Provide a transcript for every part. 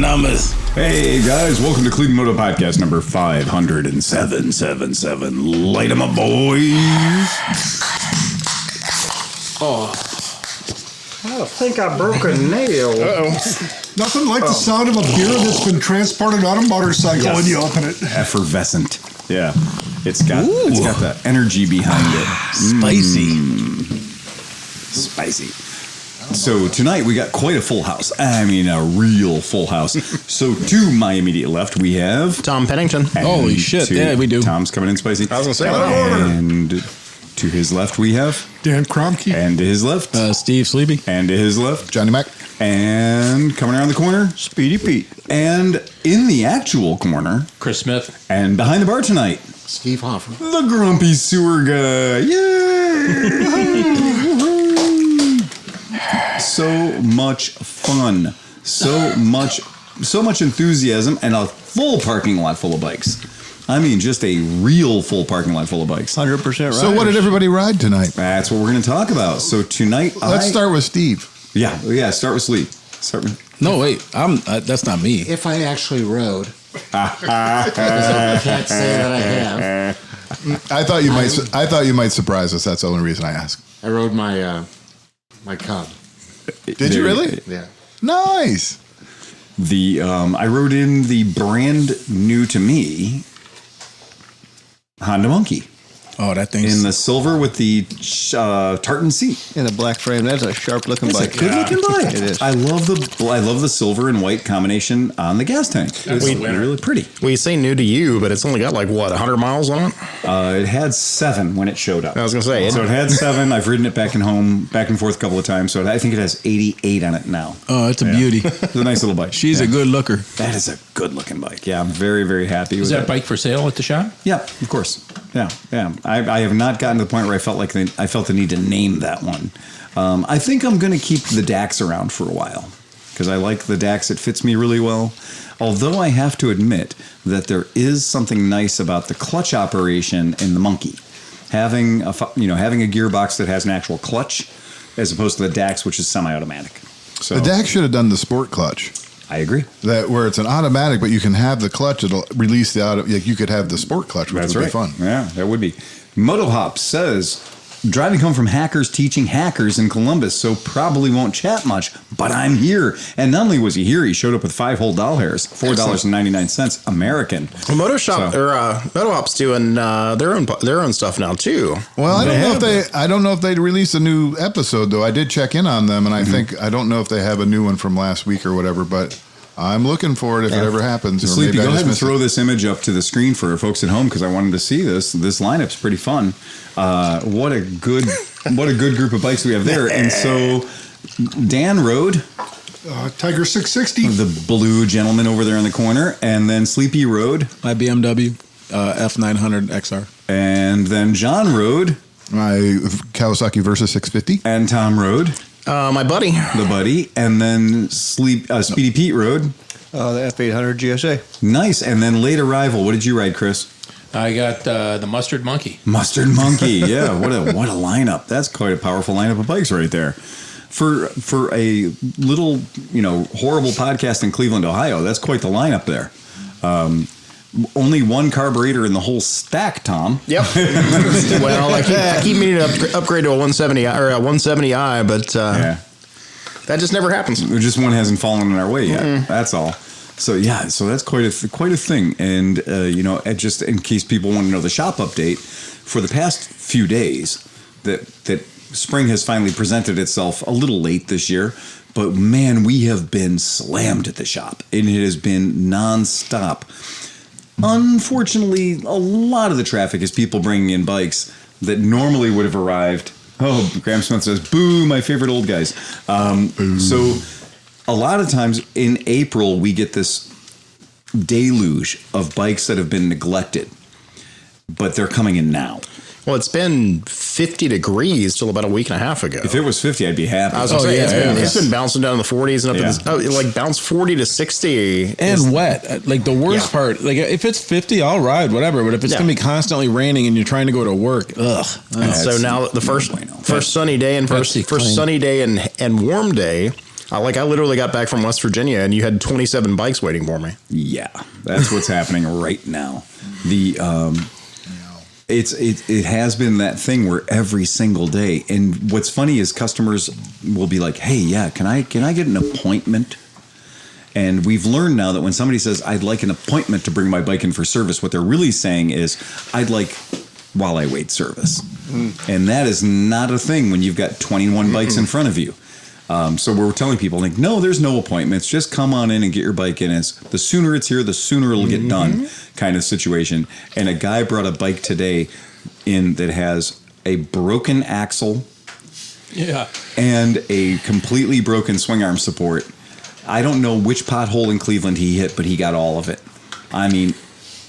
numbers. Hey guys, welcome to ClevelandMoto podcast number 507. Light 'em up, boys. Oh, I think I broke a nail. Nothing like the sound of a beer that's been transported on a motorcycle when you open it. Effervescent. Yeah. It's got the energy behind it. Spicy. So tonight we got quite a full house. I mean, a real full house. So to my immediate left we have Tom Pennington. Holy shit! Yeah, we do. Tom's coming in spicy. I was gonna say, and to his left we have Dan Kromke. and to his left, Steve Sleepy. and to his left, Johnny Mac. and coming around the corner, Speedy Pete, and in the actual corner, Chris Smith. and behind the bar tonight, Steve Hoffer. the grumpy sewer guy. Yay! So much fun, so much enthusiasm, and a full parking lot full of bikes. I mean, just a real full parking lot full of bikes. 100% right. So what did everybody ride tonight? That's what we're going to talk about. So tonight, Let's start with Steve. Yeah. Start with sleep. No, wait. That's not me. If I actually rode, because I can't say that I have. I thought you might surprise us. That's the only reason I asked. I rode my my Cub. Did you really? Yeah. Nice. I rode in the brand new to me Honda Monkey Oh, that thing's in the silver with the tartan seat. In a black frame. That's a sharp looking It's bike. a good looking bike. It is. I love the silver and white combination on the gas tank. It's really pretty. We say new to you, but it's only got 100 miles on it. It had 7 when it showed up. I was gonna say, So it had 7. I've ridden it back and forth a couple of times. So I think it has 88 on it now. Oh, it's a beauty. It's a nice little bike. She's a good looker. That is a good looking bike. Yeah, I'm very, very happy with Is it. that bike for sale at the shop? Yeah, of course. Yeah. I have not gotten to the point where I felt the need to name that one. I think I'm going to keep the Dax around for a while because I like the Dax. It fits me really well. Although I have to admit that there is something nice about the clutch operation in the Monkey, having a gearbox that has an actual clutch as opposed to the Dax, which is semi-automatic. So The Dax should have done the sport clutch. I agree. That where it's an automatic, but you can have the clutch. It'll release the auto. Like you could have the sport clutch, which That's would right. be fun. Yeah, that would be. MotoHop says, driving home from Hackers teaching hackers in Columbus, so probably won't chat much, but I'm here. And not only was he here, he showed up with 5 whole doll hairs, $4.99 American. Well, MotoHop's doing their own stuff now too. Well, I don't know if they released a new episode though. I did check in on them, and I don't know if they have a new one from last week or whatever. But I'm looking for it if it ever happens. Sleepy, go ahead and throw this image up to the screen for folks at home because I wanted to see this. This lineup's pretty fun. What a good group of bikes we have there. And so Dan rode Tiger 660. the blue gentleman over there in the corner, and then Sleepy rode, My BMW F900 XR. and then John rode, My Kawasaki Versa 650. and Tom rode. My buddy. The buddy, and then Speedy Pete rode. The F800 GSA. Nice. And then late arrival. What did you ride, Chris? I got the Mustard Monkey. Mustard Monkey. Yeah, what a lineup. That's quite a powerful lineup of bikes right there. For a little, horrible podcast in Cleveland, Ohio, that's quite the lineup there. Only one carburetor in the whole stack, Tom. Yep. Well, I keep meaning to upgrade to a 170 or a 170i, but that just never happens. Just one hasn't fallen in our way yet. That's all. So that's quite a thing. And just in case people want to know the shop update, for the past few days, that spring has finally presented itself a little late this year. But man, we have been slammed at the shop, and it has been nonstop. Unfortunately, a lot of the traffic is people bringing in bikes that normally would have arrived. Oh, Graham Smith says, boo, my favorite old guys. So a lot of times in April, we get this deluge of bikes that have been neglected, but they're coming in now. Well, it's been 50 degrees till about a week and a half ago. If it was 50, I'd be happy. I was going to say, it's been bouncing down in the 40s and up it bounced 40 to 60. And wet. Like the worst part, like if it's 50, I'll ride, whatever. But if it's going to be constantly raining and you're trying to go to work, And so now the first sunny day and first sunny day and warm day, I literally got back from West Virginia, and you had 27 bikes waiting for me. Yeah, that's what's happening right now. The it has been that thing where every single day, and what's funny is customers will be like, "Hey, yeah, can I get an appointment?" And we've learned now that when somebody says, "I'd like an appointment to bring my bike in for service," what they're really saying is, "I'd like while I wait service," and that is not a thing when you've got 21 bikes in front of you. So we're telling people, like, no, there's no appointments. Just come on in and get your bike in. It's the sooner it's here, the sooner it'll get done, kind of situation. And a guy brought a bike today in that has a broken axle, and a completely broken swing arm support. I don't know which pothole in Cleveland he hit, but he got all of it. I mean,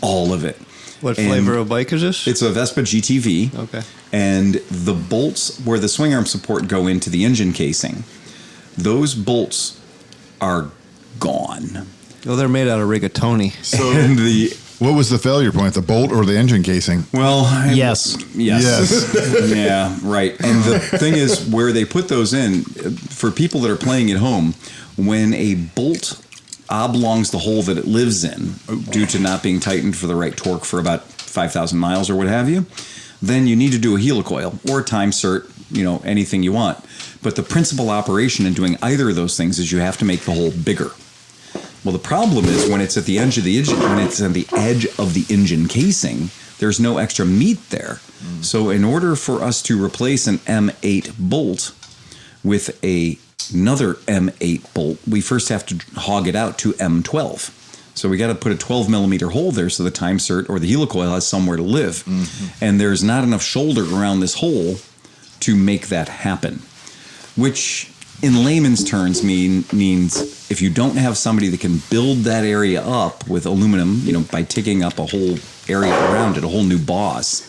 all of it. What flavor of bike is this? It's a Vespa GTV. Okay. And the bolts where the swing arm support go into the engine casing, those bolts are gone. Oh, they're made out of rigatoni. So And what was the failure point? The bolt or the engine casing? well, Yes. Yeah, right. And the thing is, where they put those in, for people that are playing at home, when a bolt oblongs the hole that it lives in due to not being tightened for the right torque for about 5,000 miles or what have you, then you need to do a helicoil or a time cert, anything you want. But the principal operation in doing either of those things is you have to make the hole bigger. Well, the problem is when it's at the edge of the engine, when it's at the edge of the engine casing, there's no extra meat there. So in order for us to replace an M8 bolt with another M8 bolt, we first have to hog it out to M12. So we got to put a 12 millimeter hole there so the time cert or the helicoil has somewhere to live. And there's not enough shoulder around this hole to make that happen, which in layman's terms means if you don't have somebody that can build that area up with aluminum, by taking up a whole area around it, a whole new boss,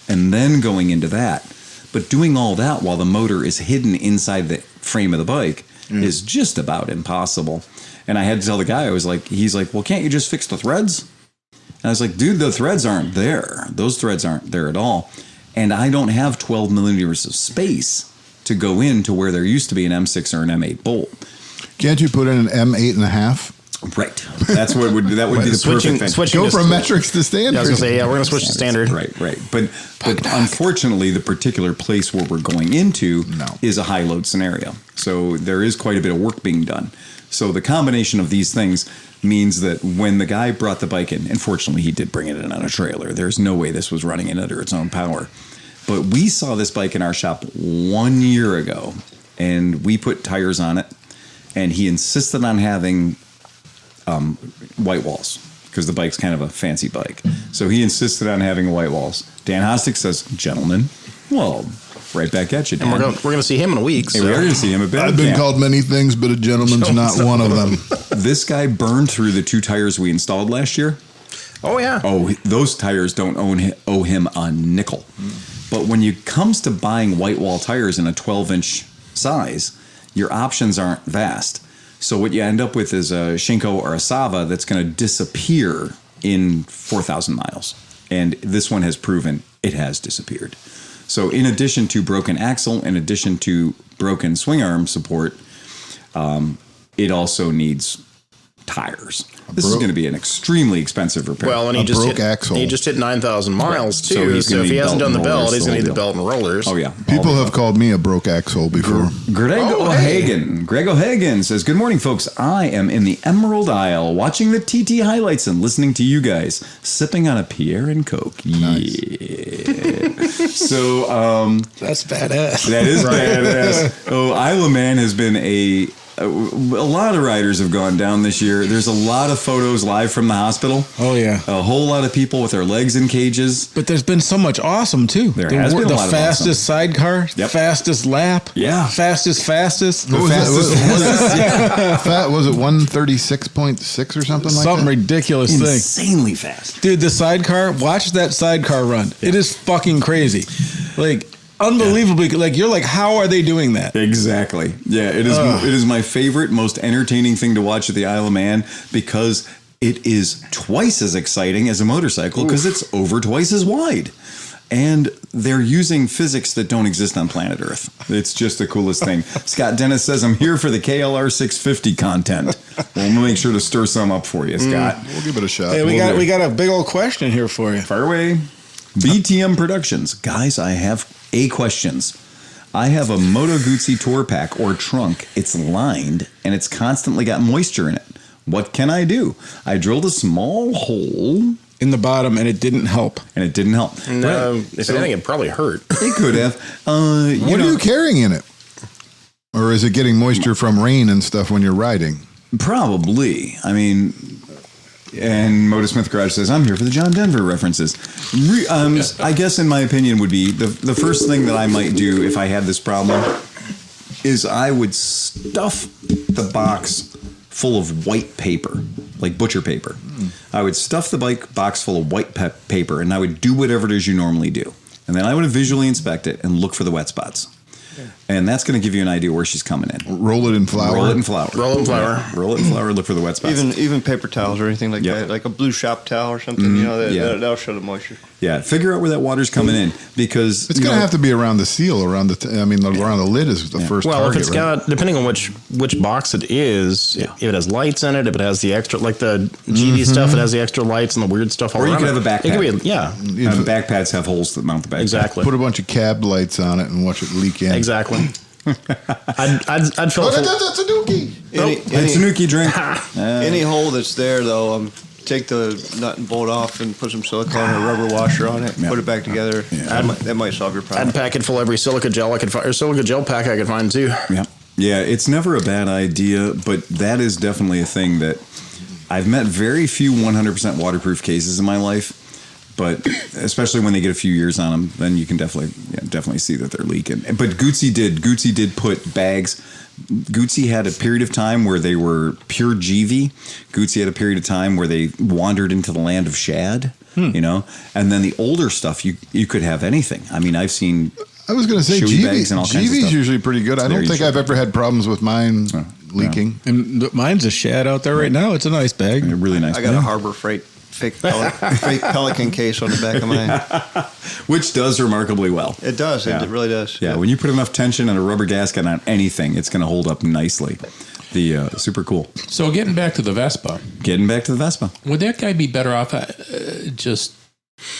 and then going into that, but doing all that while the motor is hidden inside the frame of the bike is just about impossible. And I had to tell the guy, he's like, well, can't you just fix the threads? And I was like, dude, the threads aren't there. Those threads aren't there at all. And I don't have 12 millimeters of space to go into where there used to be an M6 or an M8 bolt. Can't you put in an M8.5? Right. That's what would be the perfect thing. Go from metrics to standard. Yeah, I was going to say, we're going to switch to standard. Right. But unfortunately, the particular place where we're going into is a high load scenario. So there is quite a bit of work being done. So the combination of these things means that when the guy brought the bike in, and fortunately he did bring it in on a trailer. There's no way this was running it under its own power. But we saw this bike in our shop 1 year ago, and we put tires on it, and he insisted on having white walls because the bike's kind of a fancy bike. So he insisted on having white walls. Dan Hostick says, gentlemen, well, right back at you, Dan. And we're going to see him in a week. So. Hey, we're going to see him a bit. I've been called many things, but a gentleman's not one of them. This guy burned through the 2 tires we installed last year. Oh, yeah. Oh, those tires don't owe him a nickel. But when it comes to buying white wall tires in a 12-inch size, your options aren't vast. So what you end up with is a Shinko or a Sava that's going to disappear in 4,000 miles. And this one has proven it has disappeared. So in addition to broken axle, in addition to broken swing arm support, it also needs tires. This is going to be an extremely expensive repair. Well, and he just hit 9,000 miles too. So if he hasn't done the belt, he's going to need the belt and rollers. Oh yeah. People have called me a broke axle before. Greg O'Hagan says, "Good morning, folks. I am in the Emerald Isle watching the TT highlights and listening to you guys, sipping on a Pierre and Coke." Nice. Yeah. So That's badass. that is badass. Oh, Isla Man has been a lot of riders have gone down this year. There's a lot of photos live from the hospital. Oh, yeah. A whole lot of people with their legs in cages. But there's been so much awesome, too. There has been a lot of fastest sidecar, fastest lap, fastest. What was that? Was it 136.6 or something like that? Something ridiculous thing. Insanely fast. Dude, the sidecar, watch that sidecar run. Yeah. It is fucking crazy. Like, unbelievably, you're like, how are they doing that? Exactly. Yeah, it is my favorite, most entertaining thing to watch at the Isle of Man because it is twice as exciting as a motorcycle because it's over twice as wide. And they're using physics that don't exist on planet Earth. It's just the coolest thing. Scott Dennis says, I'm here for the KLR 650 content. We'll make sure to stir some up for you, Scott. We'll give it a shot. Hey, we got a big old question here for you. Fire away. BTM Productions. Guys, I have questions. I have a Moto Guzzi tour pack or trunk. It's lined and it's constantly got moisture in it. What can I do? I drilled a small hole In the bottom, and it didn't help. and it didn't help. No, if anything, it probably hurt. It could have. What are you carrying in it? Or is it getting moisture from rain and stuff when you're riding? Probably. I mean, and Moto Smith Garage says, I'm here for the John Denver references. I guess, in my opinion, would be the first thing that I might do if I had this problem is I would stuff the box full of white paper, like butcher paper. I would stuff the box full of white paper, and I would do whatever it is you normally do. And then I would visually inspect it and look for the wet spots. And that's going to give you an idea where she's coming in. Roll it in flour. Roll it in flour. Roll it in flour. Roll it in flour. Look for the wet spots. Even paper towels or anything like Yep. that, like a blue shop towel or something. You know, Yeah. that'll show the moisture. Yeah, figure out where that water's coming in because It's going to have to be around the seal, around around the lid is the first Well, target. if it's got, depending on which box it is, if it has lights in it, if it has the extra, like the GD stuff, it has the extra lights and the weird stuff all Or you around could it. have a backpack. It could be, yeah, And backpads have holes that mount the backpack. exactly. Put a bunch of cab lights on it and watch it leak in. Exactly. I'd fill Oh, it full. that's a dookie. It's a Nuki drink. Any hole that's there, though, take the nut and bolt off and put some silicone or rubber washer on it. Yeah. Put it back together. That might solve your problem. I'd pack it full every silica gel I could find, or silica gel pack I could find too. Yeah. Yeah, it's never a bad idea, but that is definitely a thing that I've met very few 100% waterproof cases in my life, but especially when they get a few years on them, then you can definitely see that they're leaking. But Guzzi did put bags. Guzzi had a period of time where they were pure GV. Guzzi had a period of time where they wandered into the land of shad, you know, and then the older stuff, you could have anything. I mean, I've seen... I was going to say Chewy bags and all kinds of GV's stuff. usually pretty good. I don't think I've ever had problems with mine leaking. And mine's a shad out there right now. It's a nice bag. Really nice. I got a Harbor Freight fake Pelican case on the back of mine. Which does remarkably well. It does. Yeah. It really does. Yeah, when you put enough tension and a rubber gasket on anything, it's going to hold up nicely. The super cool. So getting back to the Vespa, Getting back to the Vespa. would that guy be better off just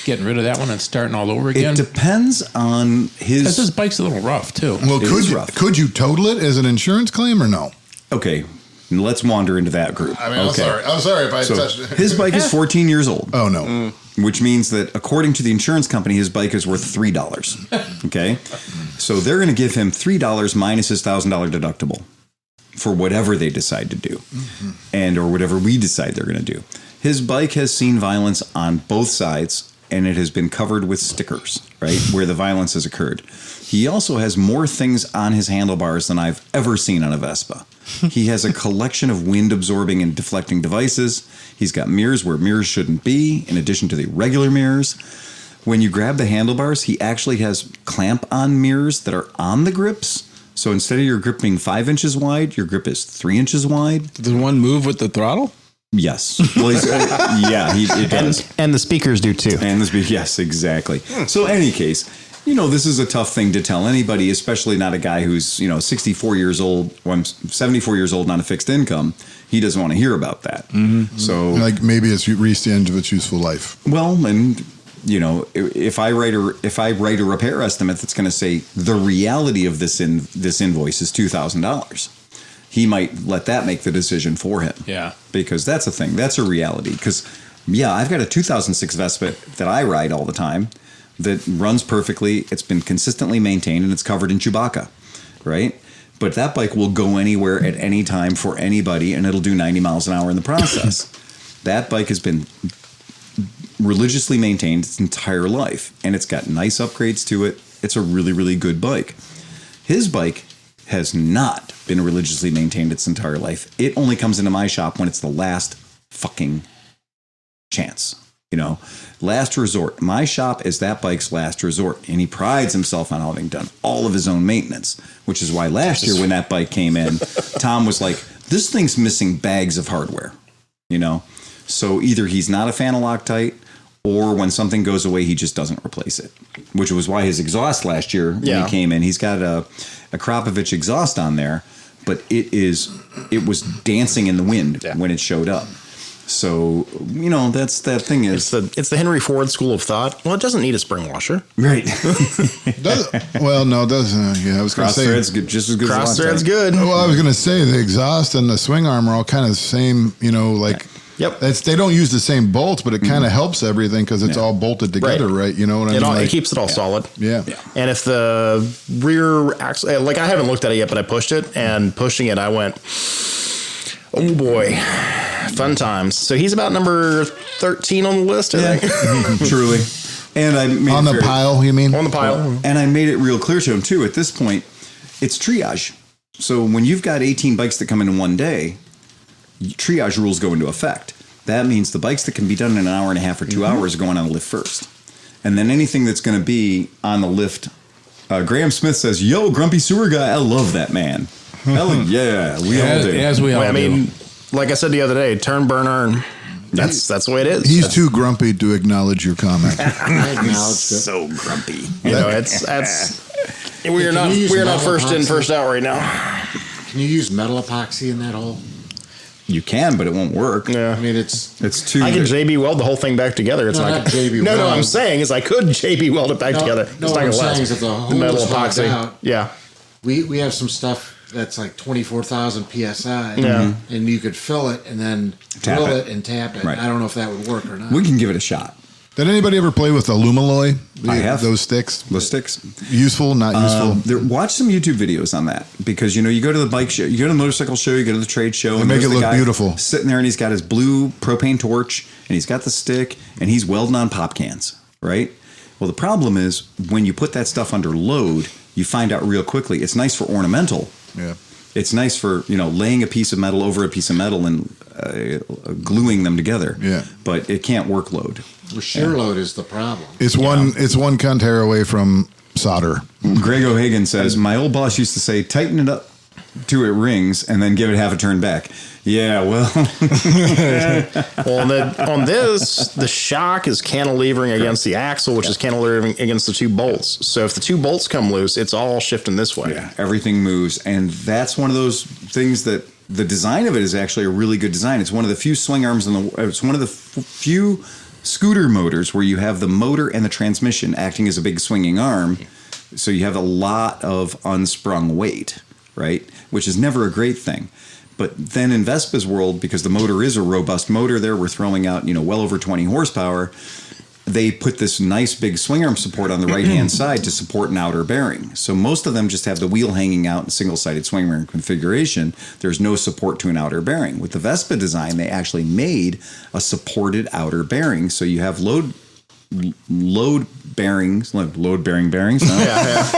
getting rid of that one and starting all over again? It depends on Because his his... bike's a little rough too. Well, It is rough. could you total it as an insurance claim or no? Okay, let's wander into that group. I mean, okay. I'm sorry if I So touched it. his bike is 14 years old. Oh, no. Which means that according to the insurance company, his bike is worth $3. Okay? So they're going to give him $3 minus his $1,000 deductible for whatever they decide to do and or whatever we decide they're going to do. His bike has seen violence on both sides and it has been covered with stickers, right, where the violence has occurred. He also has more things on his handlebars than I've ever seen on a Vespa. He has a collection of wind-absorbing and deflecting devices. He's got mirrors where mirrors shouldn't be, in addition to the regular mirrors. When you grab the handlebars, he actually has clamp-on mirrors that are on the grips. So instead of your grip being 5 inches wide, your grip is 3 inches wide. Does one move with the throttle? Yes. Well, it does. And the speakers do too. And this, yes, exactly. So, any case, you know, this is a tough thing to tell anybody, especially not a guy who's 64 years old, or I'm 74 years old, on a fixed income. He doesn't want to hear about that. Mm-hmm. So, Like maybe it's reached the end of its useful life. well, and if I write a repair estimate that's going to say the reality of this invoice is $2,000. He might let that make the decision for him. Yeah. Because that's a thing. That's a reality. Because, I've got a 2006 Vespa that I ride all the time that runs perfectly. It's been consistently maintained, and it's covered in Chewbacca, right? But that bike will go anywhere at any time for anybody, and it'll do 90 miles an hour in the process. That bike has been religiously maintained its entire life, and it's got nice upgrades to it. It's a really, really good bike. His bike has not been religiously maintained its entire life. It only comes into my shop when it's the last fucking chance. Last resort. My shop is that bike's last resort, and he prides himself on having done all of his own maintenance, which is why last year when that bike came in, Tom was like, this thing's missing bags of hardware, So either he's not a fan of Loctite, or when something goes away, he just doesn't replace it, which was why his exhaust last year when he came in, he's got a Krapovich exhaust on there, but it was dancing in the wind when it showed up. So, that's that thing is... It's the Henry Ford school of thought. Well, it doesn't need a spring washer. Right. Well, no, it doesn't. I was going to say... Cross-thread's just as good Cross-thread's good. Well, I was going to say the exhaust and the swing arm are all kind of the same, Yep. They don't use the same bolts, but it kind of helps everything because it's all bolted together, right? You know what I mean? It keeps it all solid. Yeah. And if the rear axle, I haven't looked at it yet, but I pushed it, and pushing it, I went, oh boy, fun times. So he's about number 13 on the list, I think. Truly. And I made on the pile, you mean? On the pile. And I made it real clear to him too. At this point, it's triage. So when you've got 18 bikes that come in one day, triage rules go into effect. That means the bikes that can be done in an hour and a half or 2 hours are going on the lift first. And then anything that's going to be on the lift, Graham Smith says, yo, grumpy sewer guy, I love that man. Hell yeah, we all do. As we all do. I mean, like I said the other day, turn, burn, earn. That's the way it is. He's too grumpy to acknowledge your comment. I acknowledged it. So grumpy. We're not first in, first out right now. Can you use metal epoxy in that hole? You can, but it won't work. Yeah. I mean, it's too. I can JB weld the whole thing back together. It's No, not not JB No, weld. I'm saying is I could JB weld it back together. No, It's what not I'm gonna saying last. is if the hole metal is hollowed epoxy. out, Yeah. we have some stuff that's like 24,000 psi. Yeah. And you could fill it and then Tap drill it. it and tap it. Right. I don't know if that would work or not. We can give it a shot. Did anybody ever play with Alumaloy? I have. Those sticks. Those sticks. Useful, not useful. Watch some YouTube videos on that because you go to the bike show, you go to the motorcycle show, you go to the trade show, They make there's it the look guy beautiful. sitting there, and he's got his blue propane torch, and he's got the stick, and he's welding on pop cans, right? Well, the problem is when you put that stuff under load, you find out real quickly it's nice for ornamental. Yeah. It's nice for laying a piece of metal over a piece of metal and gluing them together. Yeah. But it can't work load. Well, shear load is the problem. It's one cunt hair away from solder. Greg O'Hagan says, my old boss used to say, tighten it up till it rings and then give it half a turn back. Yeah, well. Well, on this, the shock is cantilevering against the axle, which is cantilevering against the two bolts. So if the two bolts come loose, it's all shifting this way. Yeah, everything moves. And that's one of those things that the design of it is actually a really good design. It's one of the few swing arms it's one of the few scooter motors where you have the motor and the transmission acting as a big swinging arm. So you have a lot of unsprung weight, right? Which is never a great thing. But then in Vespa's world, because the motor is a robust motor there, we're throwing out, well over 20 horsepower. They put this nice big swing arm support on the right-hand side to support an outer bearing. So most of them just have the wheel hanging out in single-sided swing arm configuration. There's no support to an outer bearing. With the Vespa design, they actually made a supported outer bearing. So you have load bearing bearings. No?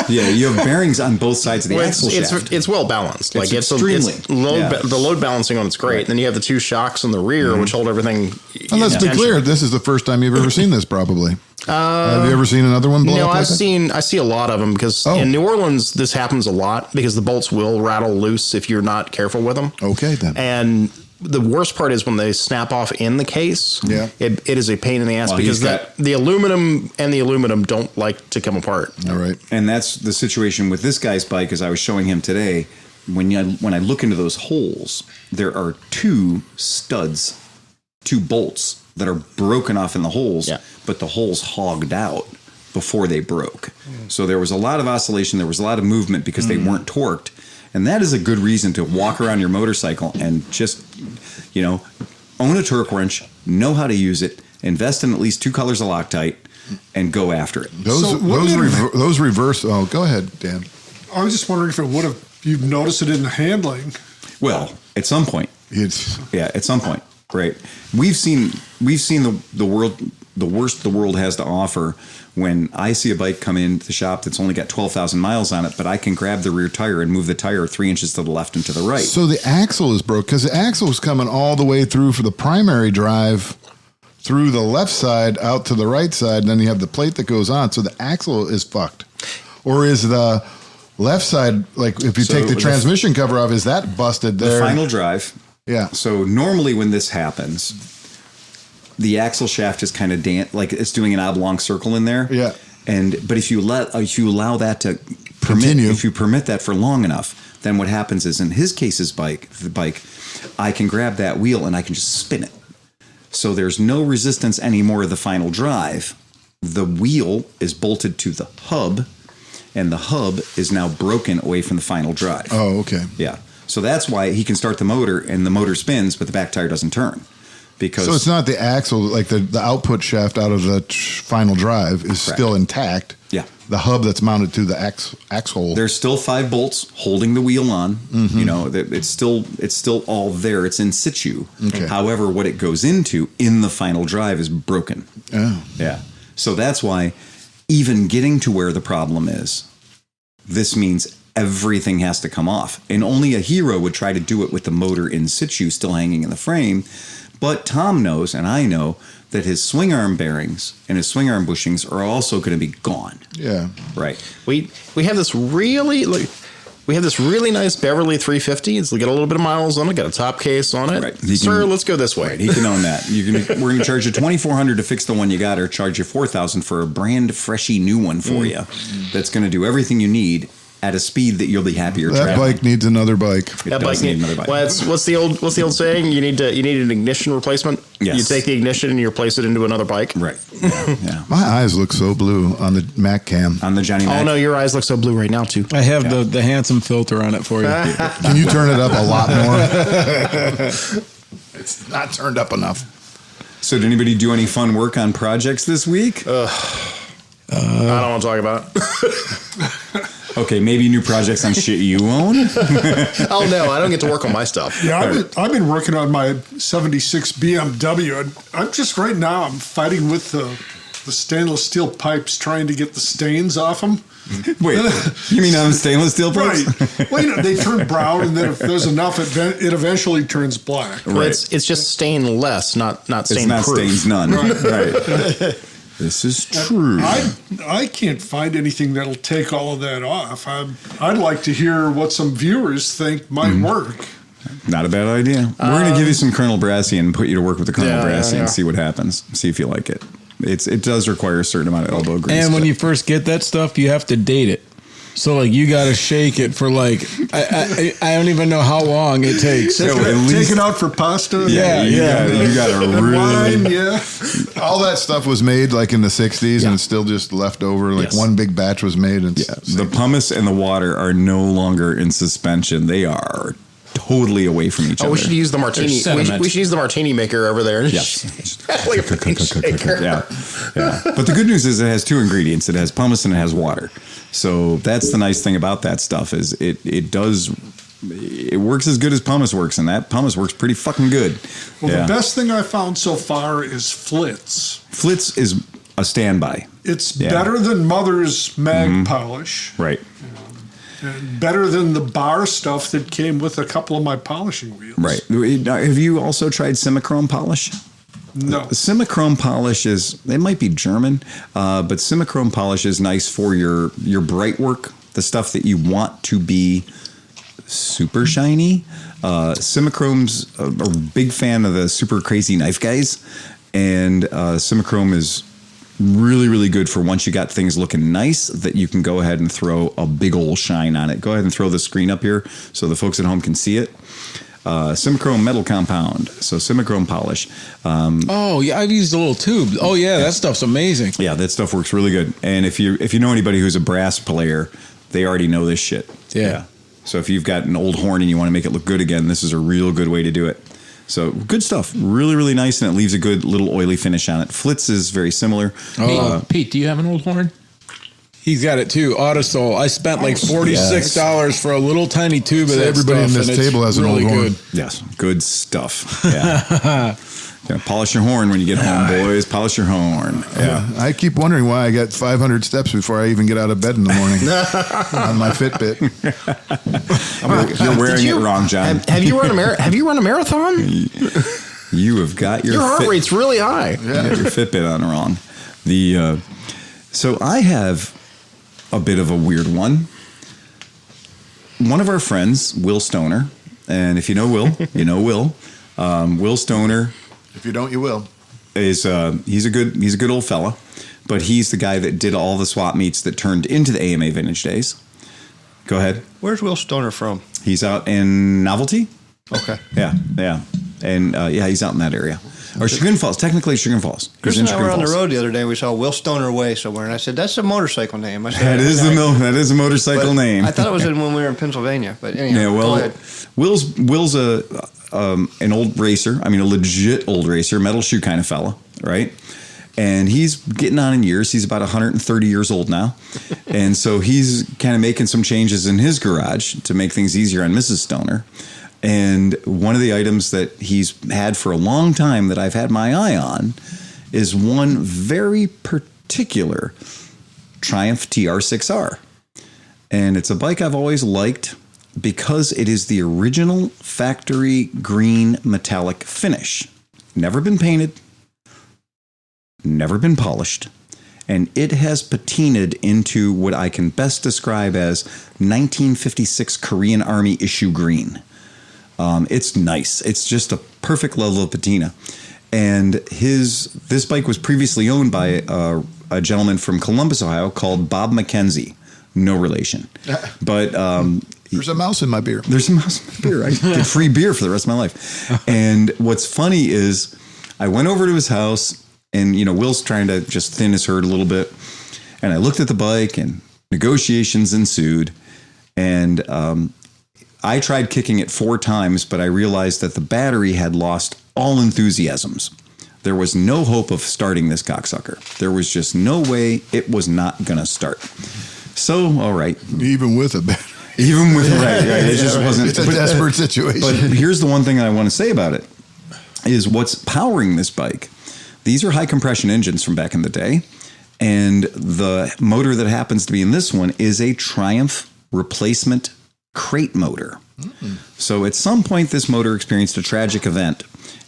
Yeah, you have bearings on both sides of the axle shaft. It's well balanced. It's extremely. The load balancing on it's great. Right. Then you have the two shocks in the rear, which hold everything. And let's be clear, this is the first time you've ever seen this, probably. Have you ever seen another one blow up? I see a lot of them because in New Orleans this happens a lot because the bolts will rattle loose if you're not careful with them. Okay, then. And the worst part is when they snap off in the case. Yeah. It is a pain in the ass because the aluminum don't like to come apart. All right. And that's the situation with this guy's bike, as I was showing him today. When I look into those holes, there are two bolts that are broken off in the holes, but the holes hogged out before they broke. So there was a lot of oscillation. There was a lot of movement because they weren't torqued. And that is a good reason to walk around your motorcycle and just, own a torque wrench, know how to use it, invest in at least 2 colors of Loctite, and go after it. Those reverse. Oh, go ahead, Dan. I was just wondering if it would have. You've noticed it in the handling. Well, at some point. At some point, right? We've seen the worst the world has to offer. When I see a bike come into the shop that's only got 12,000 miles on it, but I can grab the rear tire and move the tire 3 inches to the left and to the right. So the axle is broke because the axle is coming all the way through for the primary drive through the left side out to the right side, and then you have the plate that goes on. So the axle is fucked. Or is the left side, like if you take the transmission cover off, is that busted there? The final drive. Yeah. So normally when this happens, the axle shaft is kind of like it's doing an oblong circle in there. Yeah. But if you allow that to Continue. if you permit that for long enough, then what happens is, in his case's bike, I can grab that wheel and I can just spin it. So there's no resistance anymore of the final drive. The wheel is bolted to the hub, and the hub is now broken away from the final drive. Oh, okay. Yeah. So that's why he can start the motor, and the motor spins, but the back tire doesn't turn. Because So it's not the axle, like the output shaft out of the final drive is Correct. still intact. Yeah. The hub that's mounted to the axle. there's still 5 bolts holding the wheel on. Mm-hmm. You know, it's still all there. It's in situ. Okay. However, what it goes into in the final drive is broken. Oh. Yeah. So that's why even getting to where the problem is, this means everything has to come off. And only a hero would try to do it with the motor in situ still hanging in the frame. But Tom knows, and I know, that his swing arm bearings and his swing arm bushings are also going to be gone. Yeah. Right. We have this really nice Beverly 350. It's got a little bit of miles on it. Got a top case on it. Right. Sir, let's go this way. He can own that. We're going to charge you $2,400 to fix the one you got, or charge you $4,000 for a brand freshy new one for you. That's going to do everything you need at a speed that you'll be happier That traveling. bike needs another bike. It That does bike need another bike. What's the old saying? You need an ignition replacement. Yes. You take the ignition and you replace it into another bike. Right. Yeah. My eyes look so blue on the Mac cam. On the Johnny Mac. Oh no, your eyes look so blue right now too. I have the handsome filter on it for you. Can you turn it up a lot more? It's not turned up enough. So did anybody do any fun work on projects this week? I don't want to talk about it. Okay, maybe new projects on shit you own? Oh no, I don't get to work on my stuff. Yeah, I've been working on my 76 BMW, and I'm just right now, I'm fighting with the stainless steel pipes, trying to get the stains off them. Wait, you mean on stainless steel pipes? Right. Well, they turn brown, and then if there's enough, it eventually turns black. Well, it's just stain less, not It's stain not proof. stains none. Right. This is true. I can't find anything that'll take all of that off. I'd like to hear what some viewers think might work. Not a bad idea. We're going to give you some Colonel Brassy and put you to work with the Colonel Brassy and see what happens. See if you like it. It does require a certain amount of elbow grease. And when but- you first get that stuff, you have to date it. So like you got to shake it for like I don't even know how long it takes. Take it out for pasta. Yeah, you got to And really. wine, yeah. All that stuff was made like in the 60s and it's still just left over. Like Yes. one big batch was made. And The pumice and the water are no longer in suspension. They are totally away from each other. We should use the martini. There's sediment. We should use the martini maker over there. Yes. Like a pink shaker. Yeah. But the good news is it has 2 ingredients. It has pumice and it has water. So that's the nice thing about that stuff is it works as good as pumice works, and that pumice works pretty fucking good. Well, Yeah. the best thing I found so far is Flitz. Flitz is a standby. It's Yeah. better than Mother's mag polish. Right. And better than the bar stuff that came with a couple of my polishing wheels. Right. Have you also tried Simichrome polish? No. Simichrome polish it might be German, but Simichrome polish is nice for your bright work, the stuff that you want to be super shiny. Simichrome's a big fan of the super crazy knife guys, and Simichrome is really, really good for once you got things looking nice that you can go ahead and throw a big old shine on it. Go ahead and throw the screen up here so the folks at home can see it. Simichrome metal compound, so Simichrome polish. Oh yeah, I've used a little tube. Oh yeah, that stuff's amazing. Yeah, that stuff works really good. And if you know anybody who's a brass player, they already know this shit. Yeah. So if you've got an old horn and you want to make it look good again, this is a real good way to do it. So good stuff, really, really nice, and it leaves a good little oily finish on it. Flitz is very similar. Pete, do you have an old horn? He's got it too. Autosol. I spent like $46 for a little tiny tube of that everybody stuff, in this and it's table has an really old horn. good. Yes, good stuff. Yeah. Gonna polish your horn when you get home, boys. Polish your horn. Yeah. I keep wondering why I got 500 steps before I even get out of bed in the morning on my Fitbit. You're wearing it wrong, John. Have you run a marathon? You have got your Your heart rate's really high. You got your Fitbit on wrong. So I have a bit of a weird one. One of our friends, Will Stoner, and if you know Will, you know Will. Will Stoner. If you don't, you will. is he's a good old fella, but he's the guy that did all the swap meets that turned into the AMA Vintage Days. Go ahead. Where's Will Stoner from? He's out in Novelty. Okay. Yeah, and he's out in that area. Or Chagrin Falls, technically Chagrin Falls. Chris He's in and I were Chagrin on the Falls. road the other day. We saw Will Stoner Way somewhere, and I said, "That's a motorcycle name." I said, That is a motorcycle name. I thought it was when we were in Pennsylvania, but anyhow, Yeah, go well, ahead. Will's an old racer. I mean, a legit old racer, metal shoe kind of fella, right? And he's getting on in years. He's about 130 years old now, and so he's kind of making some changes in his garage to make things easier on Mrs. Stoner. And one of the items that he's had for a long time that I've had my eye on is one very particular Triumph TR6R. And it's a bike I've always liked because it is the original factory green metallic finish. Never been painted, never been polished, and it has patinaed into what I can best describe as 1956 Korean Army issue green. It's nice. It's just a perfect level of patina. And this bike was previously owned by a gentleman from Columbus, Ohio, called Bob McKenzie. No relation. But There's a mouse in my beer. there's a mouse in my beer. I get free beer for the rest of my life. And what's funny is I went over to his house, and Will's trying to just thin his herd a little bit. And I looked at the bike, and negotiations ensued. And I tried kicking it 4 times, but I realized that the battery had lost all enthusiasms. There was no hope of starting this cocksucker. There was just no way it was not going to start. So, all right. Even with a battery. Even with right. It just wasn't. It's a desperate situation. But here's the one thing I want to say about it is what's powering this bike. These are high compression engines from back in the day, and the motor that happens to be in this one is a Triumph replacement crate motor. So at some point, this motor experienced a tragic event,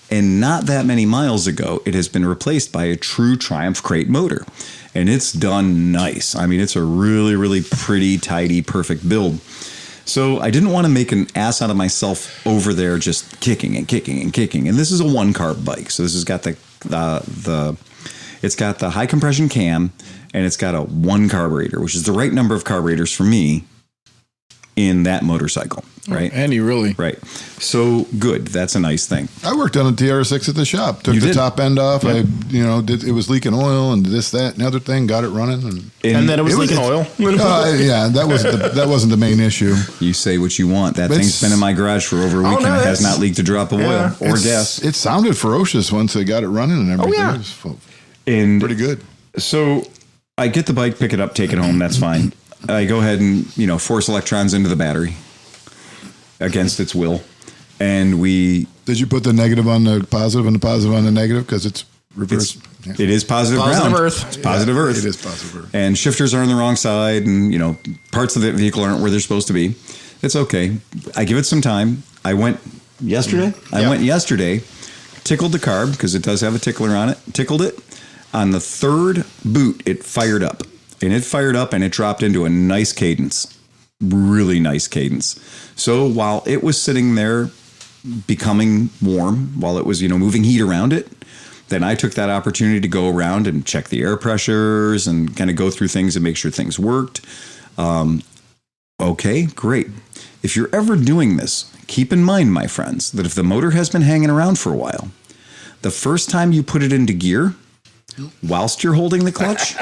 and not that many miles ago, it has been replaced by a true Triumph crate motor, and it's done nice. I mean, it's a really, really pretty, tidy, perfect build. So I didn't want to make an ass out of myself over there just kicking and kicking and kicking. And this is a 1-carb bike, so this has got it's got the high compression cam, and it's got a 1 carburetor, which is the right number of carburetors for me in that motorcycle, right? And you really. Right. So good. That's a nice thing. I worked on a TR6 at the shop. Took You the did? top end off. Yep. It was leaking oil and this, that, and other thing. Got it running. And then it was leaking oil. Yeah, that wasn't the main issue. You say what you want. That But thing's it's- been in my garage for over a week, no, and it has it's- not leaked a drop of oil or It's- gas. It sounded ferocious once they got it running and everything. yeah. It was And pretty good. so I get the bike, pick it up, take it home. That's fine. I go ahead and force electrons into the battery against its will, and Did you put the negative on the positive and the positive on the negative because it's reverse? it is positive Positive ground. earth. It's positive earth. It is positive earth. And shifters are on the wrong side, and parts of the vehicle aren't where they're supposed to be. It's okay. I give it some time. I went yesterday. Tickled the carb because it does have a tickler on it. Tickled it. On the 3rd boot, it fired up, and it dropped into a nice cadence, really nice cadence. So while it was sitting there becoming warm, while it was moving heat around it, then I took that opportunity to go around and check the air pressures and kind of go through things and make sure things worked. Okay, great. If you're ever doing this, keep in mind, my friends, that if the motor has been hanging around for a while, the first time you put it into gear, whilst you're holding the clutch,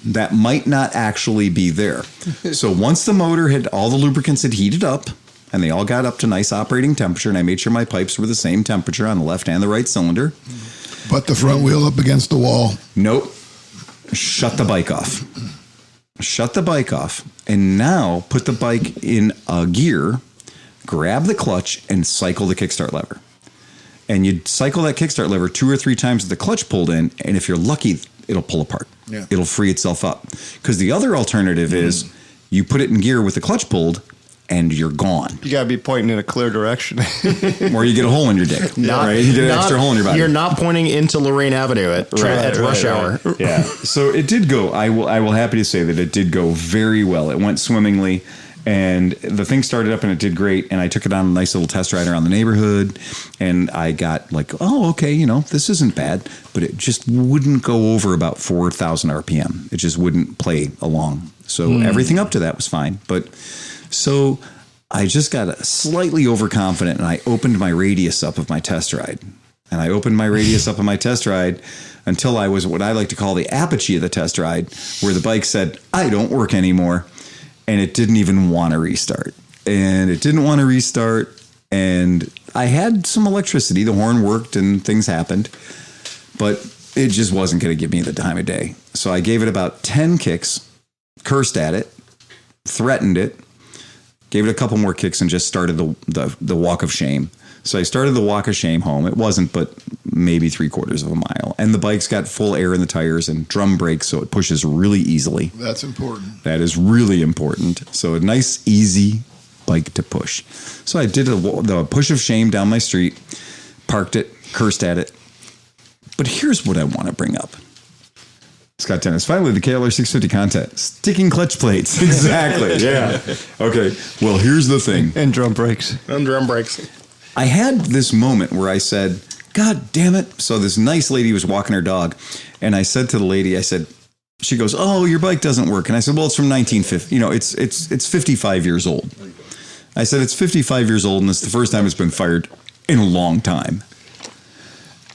that might not actually be there. So once the motor all the lubricants had heated up, and they all got up to nice operating temperature, and I made sure my pipes were the same temperature on the left and the right cylinder. Put the front wheel up against the wall. Nope. Shut the bike off. And now put the bike in a gear, grab the clutch, and cycle the kickstart lever. And you cycle that kickstart lever 2 or 3 times with the clutch pulled in, and if you're lucky, it'll pull apart. Yeah. It'll free itself up. Because the other alternative is you put it in gear with the clutch pulled, and you're gone. You got to be pointing in a clear direction. Or you get a hole in your dick. Right? You get an extra hole in your body. You're not pointing into Lorraine Avenue at rush hour. Yeah. So it did go. I will happy to say that it did go very well. It went swimmingly, And the thing started up and it did great. And I took it on a nice little test ride around the neighborhood. And I got like, oh, okay, this isn't bad. But it just wouldn't go over about 4,000 RPM. It just wouldn't play along. So everything up to that was fine. But so I just got slightly overconfident and I opened my radius up of my test ride. And I opened my radius up of my test ride until I was what I like to call the apogee of the test ride, where the bike said, I don't work anymore. And it didn't even want to restart. And I had some electricity. The horn worked and things happened. But it just wasn't going to give me the time of day. So I gave it about 10 kicks, cursed at it, threatened it, gave it a couple more kicks, and just started the walk of shame. So I started the walk of shame home. It wasn't but maybe 3/4 of a mile. And the bike's got full air in the tires and drum brakes, so it pushes really easily. That's important. That is really important. So a nice, easy bike to push. So I did the push of shame down my street, parked it, cursed at it. But here's what I want to bring up. Scott Dennis, finally the KLR 650 content. Sticking clutch plates. Exactly. Yeah. Okay. Well, here's the thing. And drum brakes. And drum brakes. I had this moment where I said, God damn it. So this nice lady was walking her dog. And I said to the lady, she goes, oh, your bike doesn't work. And I said, well, it's from 1950. It's 55 years old. I said, it's 55 years old and it's the first time it's been fired in a long time.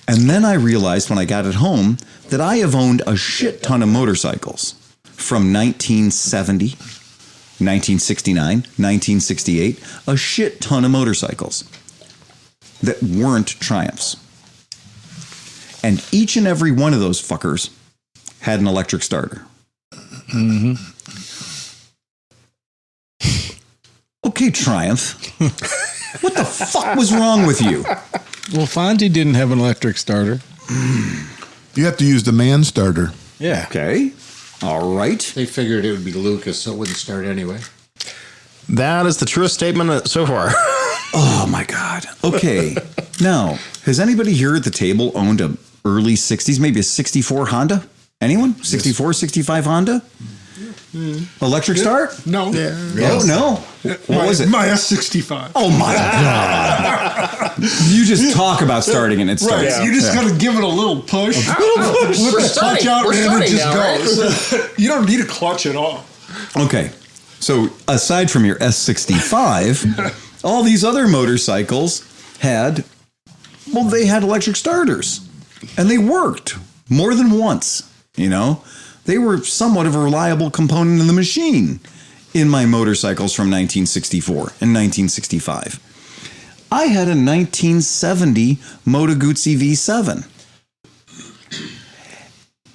And then I realized when I got it home that I have owned a shit ton of motorcycles from 1970, 1969, 1968, a shit ton of motorcycles that weren't Triumphs. And each and every one of those fuckers had an electric starter. Mm-hmm. Okay, Triumph. What the fuck was wrong with you? Well, Fonzie didn't have an electric starter. You have to use the man starter. Yeah. Okay. All right. They figured it would be Lucas, so it wouldn't start anyway. That is the truest statement so far. Oh, my God. Okay. Now, has anybody here at the table owned a early 60s, maybe a 64 Honda? Anyone? 64, 65 Honda? Electric start? No. Yeah. Oh, no. What was it? My S65. Oh, my God. You just talk about starting and it starts. Right. Yeah. You just got to give it a little push. Whip the clutch out and it just goes. Right? You don't need a clutch at all. Okay. So aside from your S65, all these other motorcycles had electric starters. And they worked more than once, They were somewhat of a reliable component in the machine in my motorcycles from 1964 and 1965. I had a 1970 Moto Guzzi V7.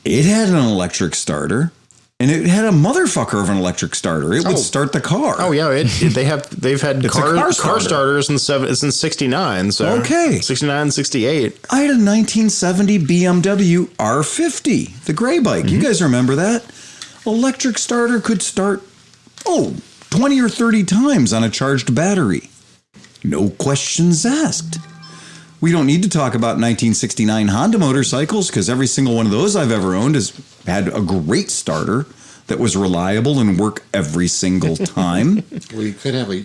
It had an electric starter, and it had a motherfucker of an electric starter. It would start the car. Oh yeah, they've had It's a car starter. starters since 69. So Okay. 69, 68. I had a 1970 BMW R50, the gray bike. You guys remember that? Electric starter could start, 20 or 30 times on a charged battery. No questions asked. We don't need to talk about 1969 Honda motorcycles because every single one of those I've ever owned has had a great starter that was reliable and work every single time. Well, you could have a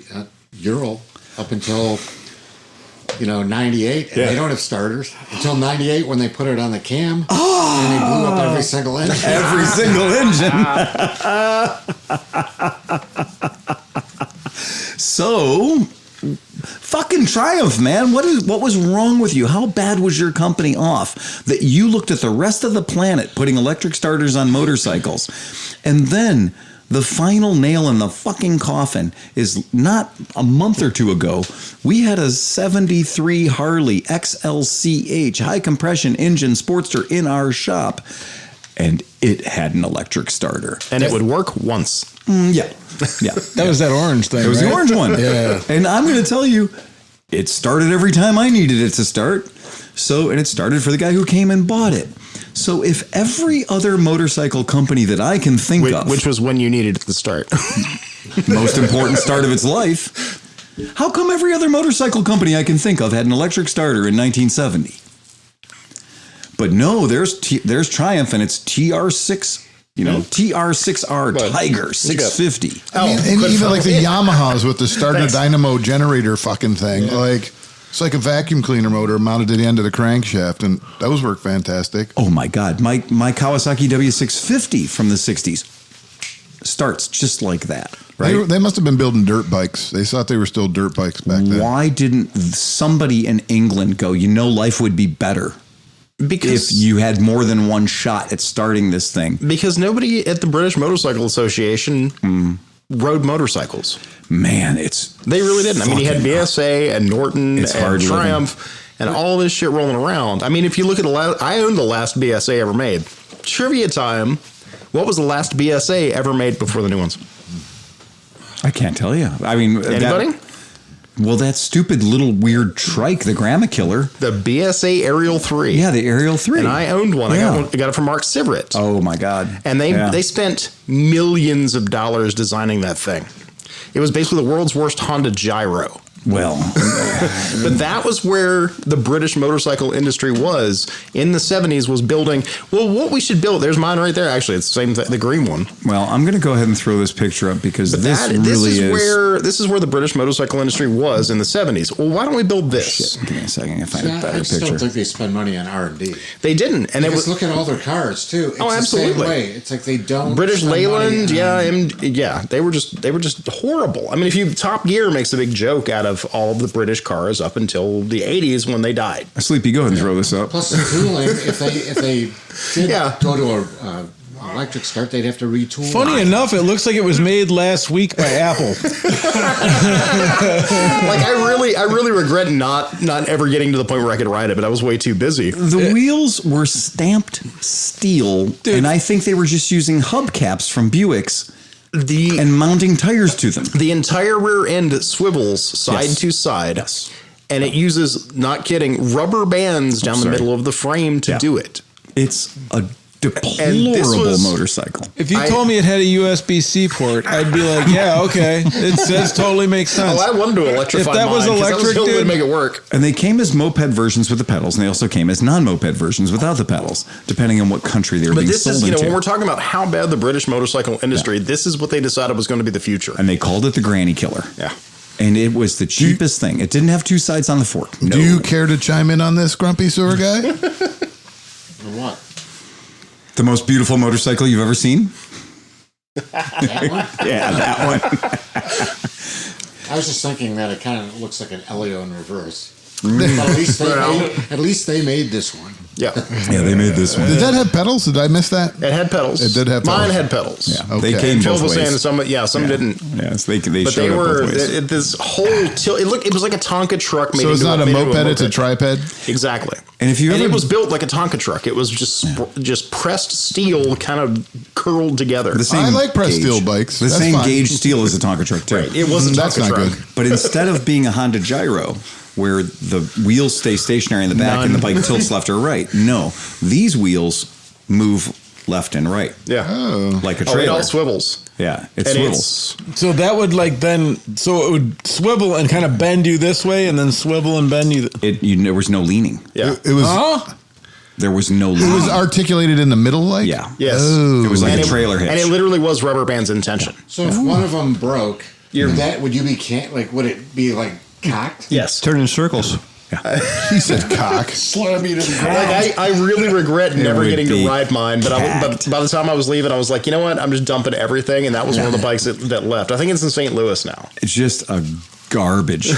Ural up until, 98, and they don't have starters. Until 98 when they put it on the cam, and they blew up every single engine. Every single engine. So, fucking Triumph, man. What was wrong with you? How bad was your company off that you looked at the rest of the planet putting electric starters on motorcycles? And then the final nail in the fucking coffin is not a month or two ago. We had a 73 Harley XLCH high compression engine Sportster in our shop, and it had an electric starter. And it would work once. Yeah. That was that orange thing. It was right? the orange one. Yeah. And I'm going to tell you, it started every time I needed it to start. And it started for the guy who came and bought it. So if every other motorcycle company that I can think of, Which was when you needed it to start. most important start of its life, how come every other motorcycle company I can think of had an electric starter in 1970? But no, there's Triumph and its TR6 TR6R Tiger 650. And even like the Yamahas with the starter dynamo generator fucking thing. Like, it's like a vacuum cleaner motor mounted to the end of the crankshaft, and those work fantastic. Oh my God. My Kawasaki W650 from the 60s starts just like that, right? They must have been building dirt bikes. They thought they were still dirt bikes back then. Why didn't somebody in England go, life would be better because if you had more than one shot at starting this thing? Because nobody at the British Motorcycle Association rode motorcycles. Man, they really didn't. I mean, you had BSA and Norton and Triumph and all this shit rolling around. I mean, if you look at I owned the last BSA ever made. Trivia time. What was the last BSA ever made before the new ones? I can't tell you. I mean, anybody? That stupid little weird trike, the Grandma Killer. The BSA Aerial 3. Yeah, the Aerial 3. And I owned one. Yeah. I got it from Mark Sivert. Oh, my God. And they spent millions of dollars designing that thing. It was basically the world's worst Honda gyro. Well, but that was where the British motorcycle industry was in the 70s, was building, what we should build. There's mine right there. Actually, it's the same thing, the green one. Well, I'm going to go ahead and throw this picture up because this is where the British motorcycle industry was in the 70s. Well, why don't we build this? Shit, give me a second. I find a better I picture. just don't think they spend money on R&D. They didn't. And look at all their cars too. It's absolutely. The same way. It's like they don't. British Leyland, they were just horrible. I mean, Top Gear makes a big joke out of all the British cars up until the 80s when they died. Sleepy, go ahead and throw this up. Plus the tooling, if they did go to a electric start, they'd have to retool. Funny enough, it looks like it was made last week by Apple. I really regret not ever getting to the point where I could ride it, but I was way too busy. The wheels were stamped steel, and I think they were just using hubcaps from Buicks. And mounting tires to them. The entire rear end swivels side to side. Yes. And it uses, not kidding, rubber bands down the middle of the frame to do it. It's a deplorable motorcycle. If you told me it had a USB-C port, I'd be like, yeah, okay. It says totally makes sense. I wanted to electrify if that was mine, electric, that was the only way to make it work. And they came as moped versions with the pedals, and they also came as non-moped versions without the pedals, depending on what country they were being sold into. When we're talking about how bad the British motorcycle industry, this is what they decided was going to be the future. And they called it the Granny Killer. Yeah. And it was the cheapest thing. It didn't have two sides on the fork. No. Do you care to chime in on this, Grumpy Sewer Guy? What? The most beautiful motorcycle you've ever seen? That one? Yeah, that one. I was just thinking that it kind of looks like an Elio in reverse. But at least they made this one. Yeah. Yeah, they made this one. Did that have pedals? Did I miss that? It had pedals. It did have pedals. Mine had pedals. Yeah, Okay. they came Phil both was ways. saying some didn't. Yes, they But showed they up were both ways. this whole tilt. It was like a Tonka truck. So it's not a moped, it's a triped? Exactly. And if it was built like a Tonka truck. It was just pressed steel, kind of curled together. The same I like pressed gauge. steel bikes. The That's same fine. gauge steel as a Tonka truck, too. Right. It was a That's Tonka not truck. good. But instead of being a Honda gyro, where the wheels stay stationary in the back and the bike tilts left or right, no. These wheels move left and right. Yeah. Like a Oh, trailer. it all swivels. Yeah, it And swivels. So that would so it would swivel and kind of bend you this way and then swivel and bend you. There was no leaning. Yeah. It was There was no leaning. it was articulated in the middle, like? Yeah. Yes. Oh. It was like And a trailer hitch. And it literally was rubber band's intention. So if one of them broke, would you be would it be like cocked? Yes. Turn in circles. He said cock. Slamming it in the ground. Like I really regret never would getting be to ride mine, but by the time I was leaving, I was like, you know what? I'm just dumping everything, and that was one of the bikes that left. I think it's in St. Louis now. It's just a garbage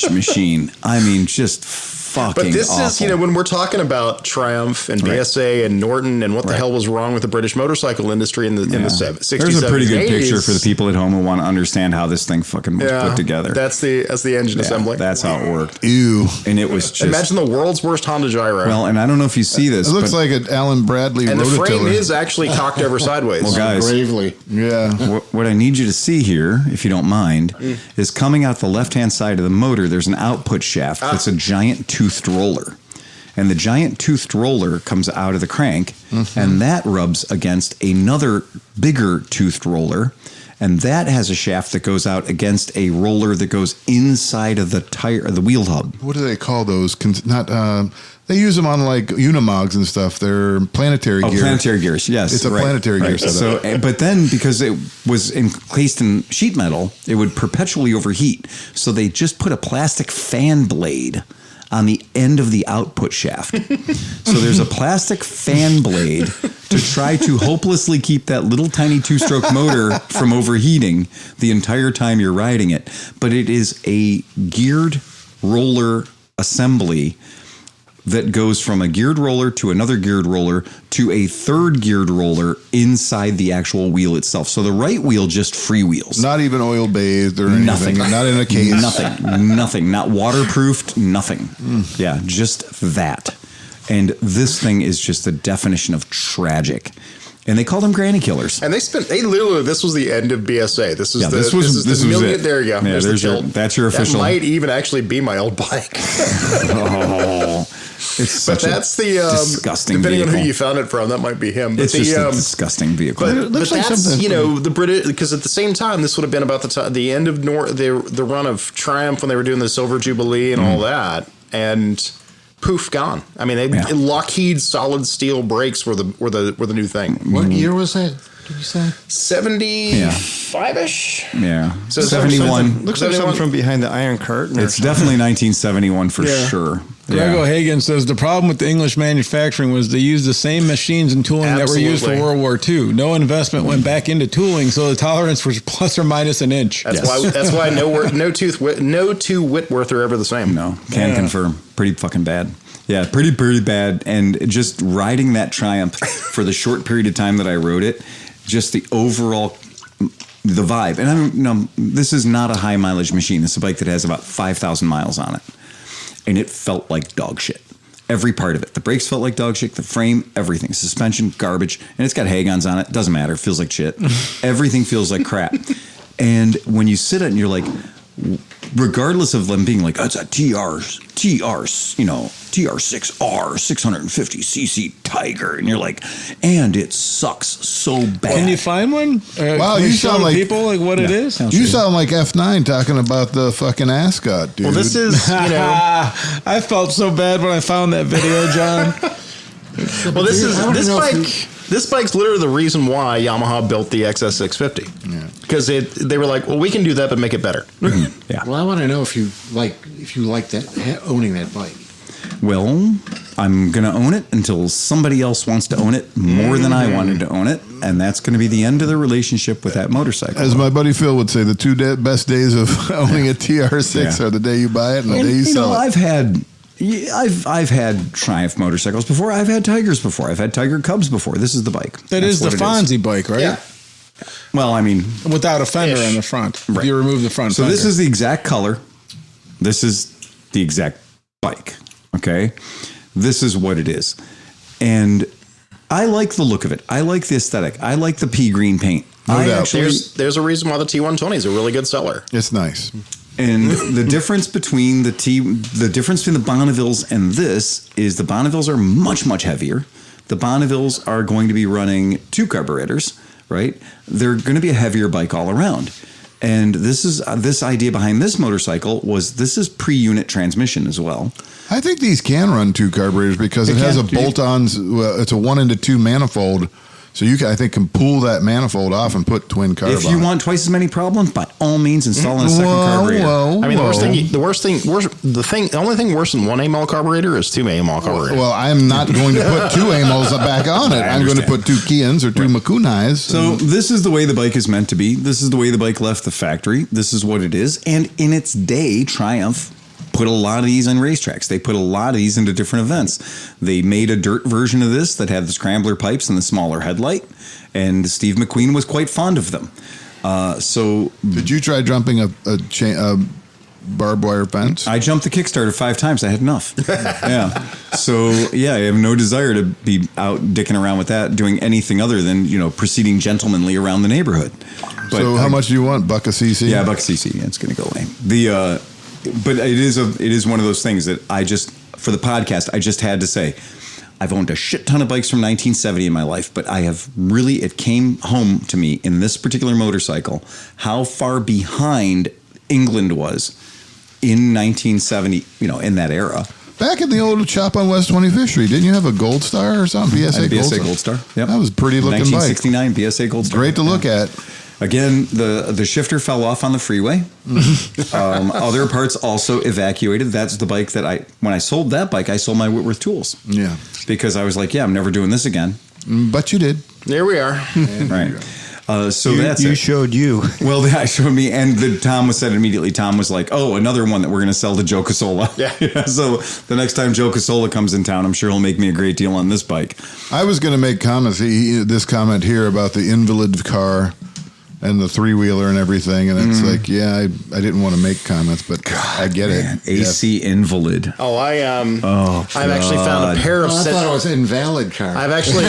machine. I mean, just fucking But this awful. is, when we're talking about Triumph and BSA and Norton and what the hell was wrong with the British motorcycle industry in the 60s, There's a pretty 70s, good 80s. picture for the people at home who want to understand how this thing fucking was put together. That's the engine assembly. That's how it worked. Ew. And it was just... Imagine the world's worst Honda gyro. Well, and I don't know if you see this, It looks but like an Alan Bradley and the frame rototiller. is actually cocked over sideways. Well, guys, Gravely. Yeah. what I need you to see here, if you don't mind, is coming out the left-hand side of the motor, there's an output shaft that's a giant toothed roller. And the giant toothed roller comes out of the crank, and that rubs against another bigger toothed roller, and that has a shaft that goes out against a roller that goes inside of the tire, the wheel hub. What do they call those? They use them on like Unimogs and stuff. They're planetary gear. Planetary gears, yes. It's a planetary gear setup. So, but then because it was encased in sheet metal, it would perpetually overheat. So they just put a plastic fan blade on the end of the output shaft. So there's a plastic fan blade to try to hopelessly keep that little tiny 2-stroke motor from overheating the entire time you're riding it. But it is a geared roller assembly that goes from a geared roller to another geared roller to a third geared roller inside the actual wheel itself. So the right wheel just freewheels. Not even oil bathed or anything. Nothing. Not in a case. Nothing. Not waterproofed. Nothing. Yeah, just that. And this thing is just the definition of tragic. And they call them granny killers. And they literally, this was the end of BSA. This was this was it. There you go. Yeah, that's your official. That might even actually be my old bike. It's such that's the disgusting depending vehicle. on who you found it from, that might be him. But It's just a disgusting vehicle. But looks like that's something the British, because at the same time this would have been about the end of the run of Triumph when they were doing the Silver Jubilee and all that, and poof, gone. I mean, Lockheed solid steel brakes were the new thing. What year was that? Did you say 75-ish? Yeah. So 71. Looks like something from behind the Iron Curtain. It's definitely 1971 for sure. Greg O'Hagan says the problem with the English manufacturing was they used the same machines and tooling that were used for World War II. No investment went back into tooling, so the tolerance was plus or minus an inch. That's why no two Whitworth are ever the same. No, can confirm. Pretty fucking bad. Yeah, pretty bad. And just riding that Triumph for the short period of time that I rode it, just the overall, the vibe. And this is not a high mileage machine. This is a bike that has about 5,000 miles on it. And it felt like dog shit. Every part of it. The brakes felt like dog shit. The frame, everything. Suspension, garbage. And it's got Hagons on it. Doesn't matter. It feels like shit. Everything feels like crap. And when you sit it and you're like, regardless of them being like, oh, it's a TR6R 650cc Tiger, and you're like, and it sucks so bad. Can you find one? Wow, can you show sound like people like what it is. You sound like F9 talking about the fucking Ascot, dude. Well, this is I felt so bad when I found that video, John. Well, this bike's literally the reason why Yamaha built the XS650. Because they were like, well, we can do that, but make it better. Yeah. Well, I want to know if you like that owning that bike. Well, I'm going to own it until somebody else wants to own it more than I wanted to own it. And that's going to be the end of the relationship with that motorcycle. As my buddy Phil would say, the two best days of owning a TR6 are the day you buy it and the day you sell it. I've had Triumph motorcycles before. I've had Tigers before. I've had Tiger Cubs before. This is the bike. That's the Fonzie bike, right? Yeah. Well, I mean, without a fender on the front. Right. You remove the front so fender. this is the exact color. This is the exact bike. Okay. This is what it is. And I like the look of it. I like the aesthetic. I like the pea green paint. There's a reason why the T120 is a really good seller. It's nice. And the difference between the Bonnevilles and this is the Bonnevilles are much, much heavier. The Bonnevilles are going to be running 2 carburetors, right? They're going to be a heavier bike all around. And this idea behind this motorcycle was this is pre-unit transmission as well. I think these can run 2 carburetors because it has a bolt-ons. It's a 1-into-2 manifold. So you can pull that manifold off and put twin carb. If you want twice as many problems, by all means install in a second carburetor. I mean, the only thing worse than 1 AMOL carburetor is 2 AMOL carburetor. Well, I'm not going to put 2 AMOLs back on it. I'm going to put 2 Kians or 2 Makunais. So this is the way the bike is meant to be. This is the way the bike left the factory. This is what it is. And in its day, Triumph put a lot of these on racetracks. They put a lot of these into different events. They made a dirt version of this that had the scrambler pipes and the smaller headlight, and Steve McQueen was quite fond of them. Did you try jumping a barbed wire fence? I jumped the Kickstarter 5 times. I had enough. Yeah. So yeah, I have no desire to be out dicking around with that, doing anything other than proceeding gentlemanly around the neighborhood. But so how much do you want? $1 a cc? Yeah, $1 a cc. Yeah, it's going to go away. But it is one of those things that for the podcast, I just had to say, I've owned a shit ton of bikes from 1970 in my life, but it came home to me in this particular motorcycle, how far behind England was in 1970, in that era, Back in the old shop on West 25th Street, didn't you have a Gold Star or something? BSA, BSA Gold Star. Yep. That was a pretty looking bike. 1969 BSA Gold Star. Great to look at. Again, the shifter fell off on the freeway. Other parts also evacuated. That's the bike that when I sold that bike, I sold my Whitworth tools. Yeah. Because I was like, I'm never doing this again. But you did. There we are. Right. So that's you it. showed you. Well, that showed me, and Tom was said immediately. Tom was like, "Oh, another one that we're going to sell to Joe Casola." Yeah. So the next time Joe Casola comes in town, I'm sure he'll make me a great deal on this bike. I was going to make comments. This comment here about the invalid car and the 3-wheeler and everything, and it's like, I didn't want to make comments, but I get it. AC Invalid. Oh, I've actually found a pair of. I thought it was an invalid car. I've actually,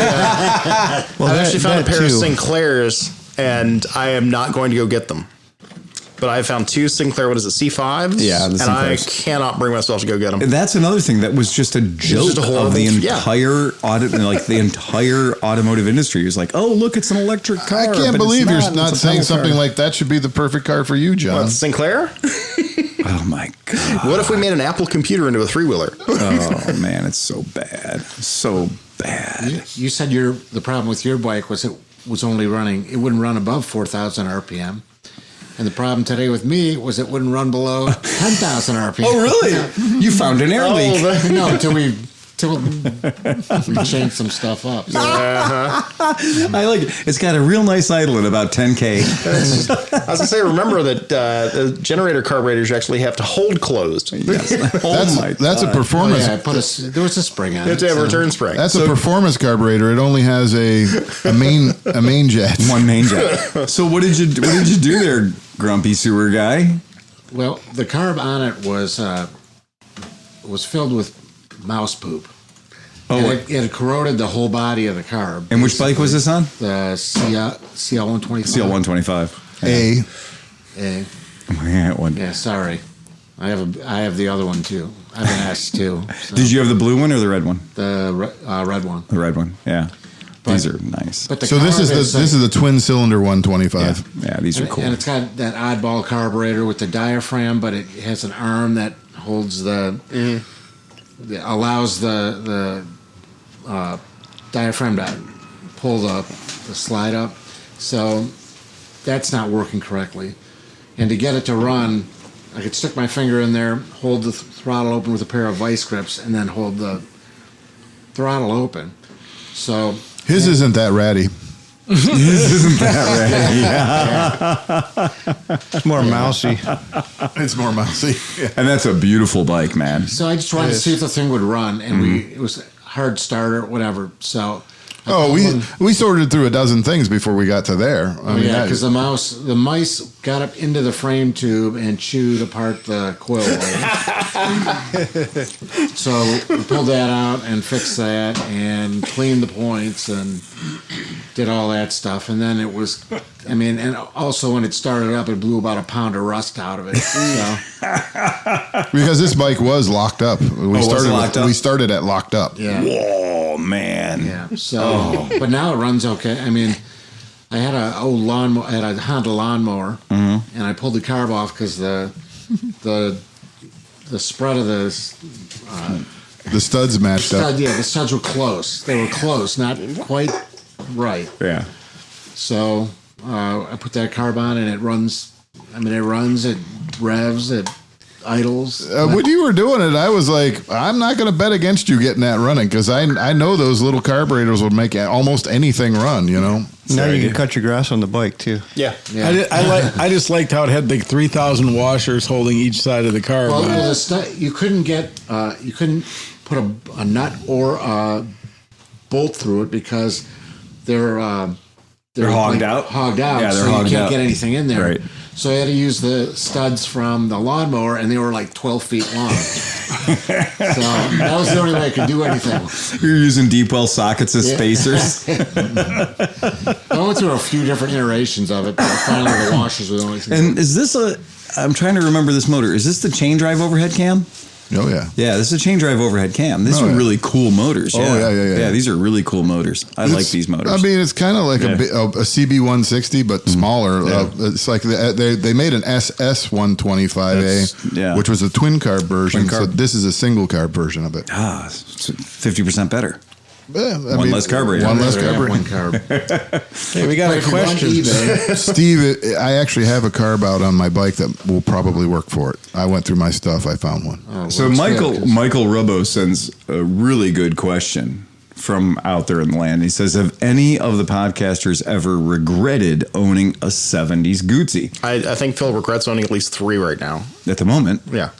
found a pair of Sinclairs, and I am not going to go get them. But I found 2 Sinclair, what is it, C5s? Yeah, the and I Sinclairs. cannot bring myself to go get them. That's another thing that was just a joke just a horrible- of the yeah. entire the entire automotive industry. It was like, oh, look, it's an electric car. I can't but it's believe you're not It's a saying pedal something car. like that should be the perfect car for you, John. What, Sinclair? Oh my god! What if we made an Apple computer into a 3-wheeler? Oh man, it's so bad, so bad. You said the problem with your bike was it was only running, it wouldn't run above 4,000 RPM. And the problem today with me was it wouldn't run below 10,000 RPM. Oh really? You found an air leak. No, until we changed some stuff up. So. I like it. It's got a real nice idle at about 10K. I was going to say, remember that the generator carburetors actually have to hold closed. Yes. Oh my god. That's a performance. I there was a spring on You it. have to have a so- return spring. That's a performance carburetor. It only has a main jet. One main jet. So what did you do there, grumpy sewer guy? Well, the carb on it was filled with mouse poop. Oh, And what? it had corroded the whole body of the carb. And which bike was this on? The CL125. CL125. A. Yeah, one. Yeah, sorry. I have the other one too. I have an S too. So Did you have the blue one or the red one? the red one? The red one. Yeah. These are nice. But the So this carb is the twin cylinder 125. Yeah, these are cool. And it's got that oddball carburetor with the diaphragm, but it has an arm that holds that allows the diaphragm to pull the slide up. So that's not working correctly. And to get it to run, I could stick my finger in there, hold the throttle open with a pair of vice grips, and then hold the throttle open. So His isn't that ratty. Isn't that right? It's more mousy. It's more mousy. Yeah. And that's a beautiful bike, man. So I just wanted to see if the thing would run, and it was a hard starter, whatever. So We sorted through a dozen things before we got to there. I mean, yeah, that- because the mice got up into the frame tube and chewed apart the coil wire. So we pulled that out and fixed that and cleaned the points and did all that stuff. And then it was, and also when it started up, it blew about a pound of rust out of it. So because this bike was locked up. We was started at locked up. yeah. Oh man. Yeah. So, but now it runs okay. I had a Honda lawnmower, and I pulled the carb off because the spread of the The studs matched up. the studs were close. They were close, not quite right. Yeah. So I put that carb on, and it runs. It runs. It revs. It idles. When you were doing it, I was like, I'm not going to bet against you getting that running because I know those little carburetors will make almost anything run, you know? Now you can cut your grass on the bike too. Yeah. Yeah. I just liked how it had the 3,000 washers holding each side of the car. Well, you couldn't put a nut or a bolt through it because they're hogged out? Hogged out, Yeah, they're so hogged you can't out. get anything in there. Right. So I had to use the studs from the lawnmower, and they were like 12 feet long. So that was the only way I could do anything. You're using deep well sockets as Yeah. spacers. I went through a few different iterations of it, but finally the washers were the only thing. And is this I'm trying to remember this motor. Is this the chain drive overhead cam? Oh yeah. Yeah, this is a chain drive overhead cam. These are really cool motors. Oh, yeah. Yeah, these are really cool motors. I like these motors. I mean, it's kind of like a CB160, but smaller. It's like they made an SS125A, which was a twin carb version. So this is a single carb version of it. 50% better. One less carburetor. One less carburetor. One carb. Hey, we got a question. Steve, I actually have a carb out on my bike that will probably work for it. I went through my stuff. I found one. So Michael Rubbo sends a really good question from out there in the land. He says, have any of the podcasters ever regretted owning a 70s Gucci? I think Phil regrets owning at least 3 right now. At the moment. Yeah.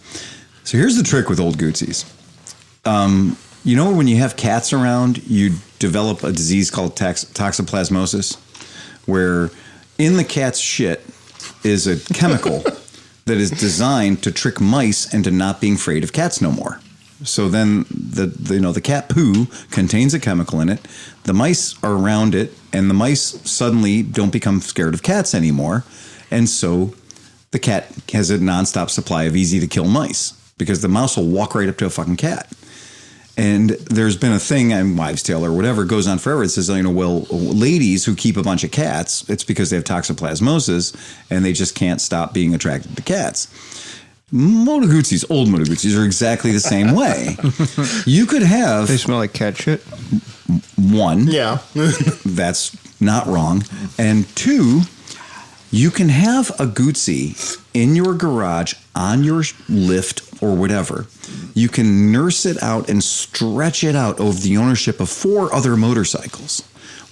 So here's the trick with old Gucci's. You know, when you have cats around, you develop a disease called toxoplasmosis, where in the cat's shit is a chemical that is designed to trick mice into not being afraid of cats no more. So then the cat poo contains a chemical in it. The mice are around it, and the mice suddenly don't become scared of cats anymore. And so the cat has a nonstop supply of easy to kill mice because the mouse will walk right up to a fucking cat. And there's been a thing, and Wives' Tale or whatever, goes on forever. It says, ladies who keep a bunch of cats, it's because they have toxoplasmosis and they just can't stop being attracted to cats. Moto Gucci's, old Moto Gucci's, are exactly the same way. You could have... They smell like cat shit. 1. Yeah. That's not wrong. And 2, you can have a Gucci in your garage, on your lift or whatever. You can nurse it out and stretch it out over the ownership of 4 other motorcycles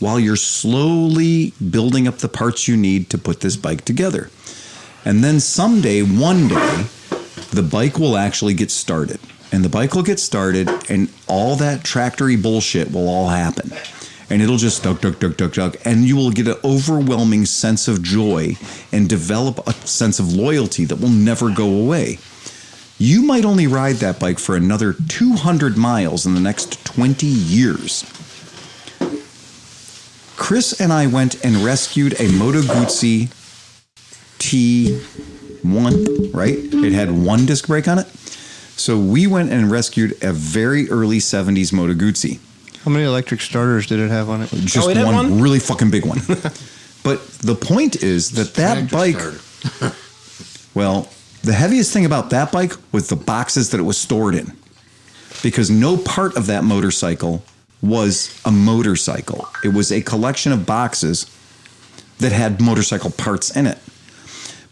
while you're slowly building up the parts you need to put this bike together. And then someday, one day, the bike will actually get started. And the bike will get started and all that tractory bullshit will all happen. And it'll just duck, and you will get an overwhelming sense of joy and develop a sense of loyalty that will never go away. You might only ride that bike for another 200 miles in the next 20 years. Chris and I went and rescued a Moto Guzzi T1, right? It had 1 disc brake on it. So we went and rescued a very early 70s Moto Guzzi. How many electric starters did it have on it? Just one really fucking big one. But the point is that bike, well, the heaviest thing about that bike was the boxes that it was stored in. Because no part of that motorcycle was a motorcycle. It was a collection of boxes that had motorcycle parts in it.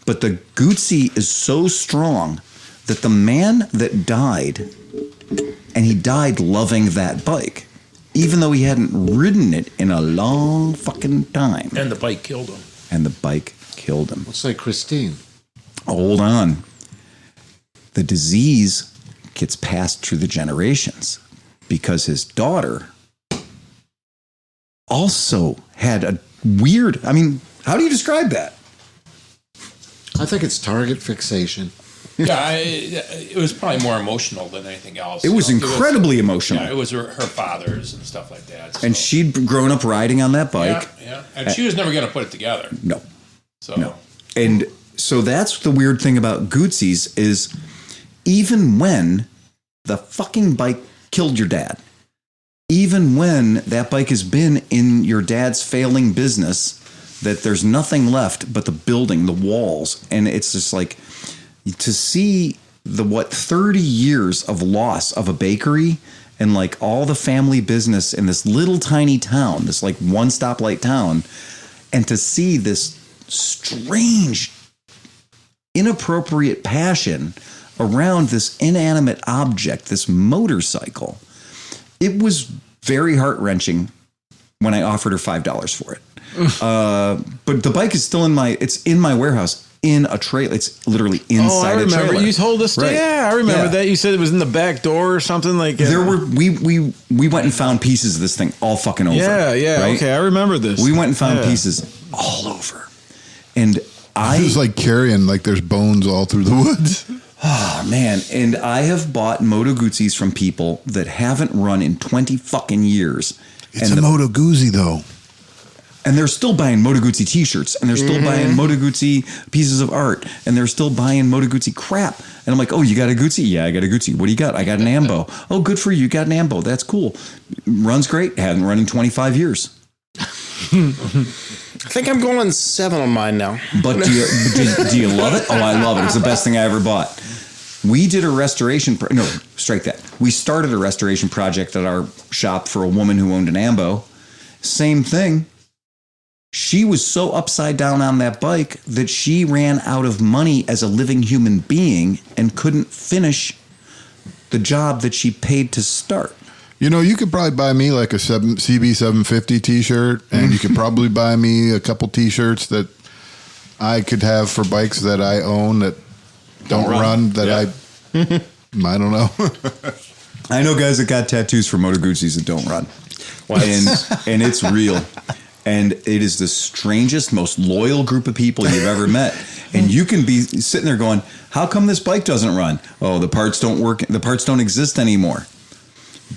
But the Guzzi is so strong that the man that died, and he died loving that bike, even though he hadn't ridden it in a long fucking time. And the bike killed him. Let's say Christine. Hold on. The disease gets passed through the generations because his daughter also had a weird, how do you describe that? I think it's target fixation. Yeah, it was probably more emotional than anything else. It was incredibly emotional. Yeah, it was her father's and stuff like that. So. And she'd grown up riding on that bike. Yeah. And she was never going to put it together. No. So. And so that's the weird thing about Gucci's is even when the fucking bike killed your dad, even when that bike has been in your dad's failing business, that there's nothing left but the building, the walls, and it's just like to see the 30 years of loss of a bakery and like all the family business in this little tiny town, this like 1 stoplight town, and to see this strange, inappropriate passion around this inanimate object, this motorcycle. It was very heart-wrenching when I offered her $5 for it. But the bike is still in my warehouse in a trailer. It's literally inside a trailer. I remember. You told us. Right. Yeah, I remember that. You said it was in the back door or something like that. There were we went and found pieces of this thing all fucking over. Yeah. Right? Okay, I remember this. We went and found pieces all over. And It was like carrying, like there's bones all through the woods. Oh, man. And I have bought Moto Guzzis from people that haven't run in 20 fucking years. It's a Moto Guzzi, though. And they're still buying Moto Guzzi t-shirts, and they're still buying Moto Guzzi pieces of art, and they're still buying Moto Guzzi crap. And I'm like, oh, you got a Guzzi? Yeah, I got a Guzzi. What do you got? I got an Ambo. Oh, good for you. You got an Ambo. That's cool. Runs great. Hadn't run in 25 years. I think I'm going on 7 on mine now. But do you love it? Oh, I love it. It's the best thing I ever bought. We did a restoration. No, strike that. We started a restoration project at our shop for a woman who owned an Ambo. Same thing. She was so upside down on that bike that she ran out of money as a living human being and couldn't finish the job that she paid to start. You know, you could probably buy me like a CB750 t-shirt, and you could probably buy me a couple t-shirts that I could have for bikes that I own that don't run that I don't know. I know guys that got tattoos for Moto Guzzis that don't run. And it's real. And it is the strangest, most loyal group of people you've ever met. And you can be sitting there going, how come this bike doesn't run? Oh, the parts don't work. The parts don't exist anymore.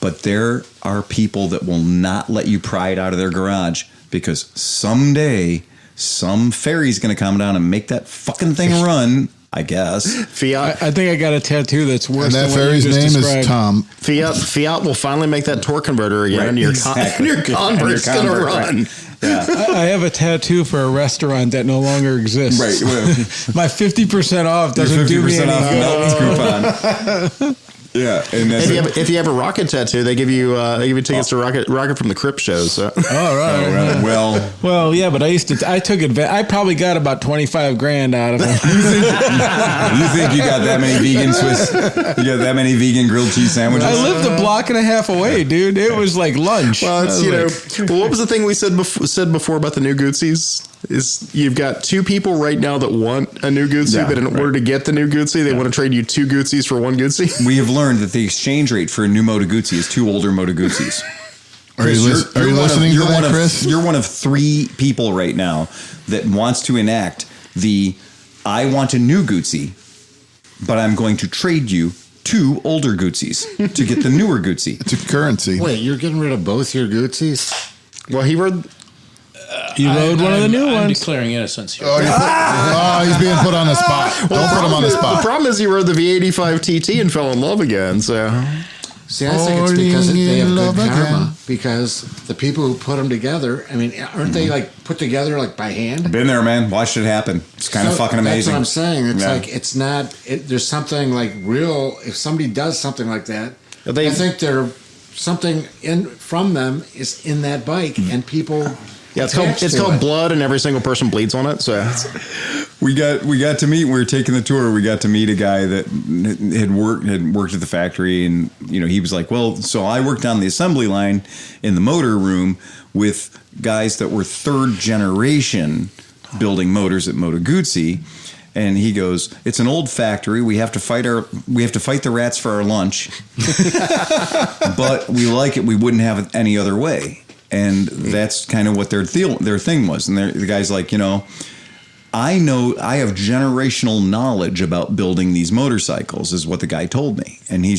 But there are people that will not let you pry it out of their garage because someday some fairy's going to come down and make that fucking thing run, I guess. Fiat. I think I got a tattoo that's worse And that than what you fairy's just name described. is Tom. Fiat will finally make that torque converter again, Right, and your, exactly. your Convert's And going your to Convert, run. right. Yeah. I have a tattoo for a restaurant that no longer exists. Right. Well, My 50% off your doesn't do me 50% any off good. Melton's coupon. Yeah. And that's If you have a Rocket tattoo, they give you tickets to Rocket from the Crypt shows. So. All right. Well, Yeah, but I took advantage. I probably got about 25 grand out of it. you think you got that many vegan Swiss? You got that many vegan grilled cheese sandwiches? I lived a block and a half away, dude. It was like lunch. Well, it's, what was the thing we said before about the new Guzzis? Is you've got 2 people right now that want a new Guzzi, but in order to get the new Guzzi, they want to trade you 2 Guzzis for 1 Guzzi. We have learned that the exchange rate for a new Moto Guzzi is 2 older Moto Guzzis. Are you listening to that, Chris? You're one of 3 people right now that wants to enact the I want a new Guzzi, but I'm going to trade you 2 older Guzzis to get the newer Guzzi. It's a currency. Wait, you're getting rid of both your Guzzis? Well, he rode. You rode one of the new I'm ones. declaring innocence here. He's being put on the spot. Don't put him on the The spot. problem is he rode the V85 TT and fell in love again. So See, I think it's because Falling they have in good love karma. again. Because the people who put them together, I mean, aren't they like put together like by hand? Been there, man. Watched it happen. It's kind of So fucking amazing. That's what I'm saying. It's Yeah. like it's not. There's something like real. If somebody does something like that, They- I think there something in from them is in that bike, and people. yeah, it's attach to called it. blood, and every single person bleeds on it. So We got to meet. We were taking the tour. We got to meet a guy that had worked at the factory, and he was like, "Well, so I worked on the assembly line in the motor room with guys that were 3rd generation building motors at Moto Guzzi." And he goes, "It's an old factory. We have to fight the rats for our lunch, but we like it. We wouldn't have it any other way." And that's kind of what their thing was. And the guy's like, I know I have generational knowledge about building these motorcycles, is what the guy told me. And he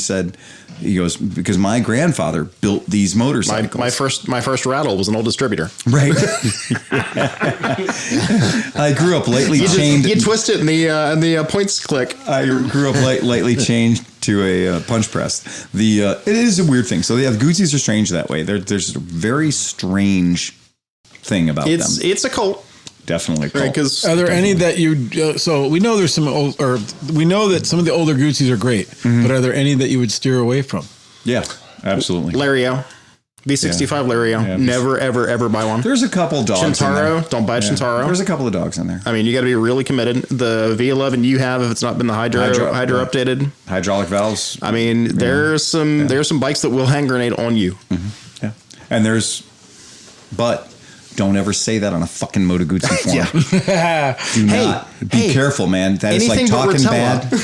goes, because my grandfather built these motorcycles. my first rattle was an old distributor. Right. I grew up lightly chained. You twist it in the points click. I grew up lightly chained to a punch press. It is a weird thing. So the Guzzis are strange that way. There's a very strange thing about them. It's a cult. Definitely cool. Right, because Are there any that you? So we know there's some, we know that some of the older Guzzis are great, but are there any that you would steer away from? Yeah, absolutely. Lario, V65 Lario, Yeah. never ever ever buy one. There's a couple dogs in there. Chintaro, don't buy a Chintaro. There's a couple of dogs in there. I mean, you got to be really committed. The V11 you have, if it's not been the hydro updated, Hydraulic valves. I mean, there's some bikes that will hand grenade on you. Yeah. And but don't ever say that on a fucking Moto Guzzi forum. Do not. Be careful, man. That is like anything but talking Rotella. bad.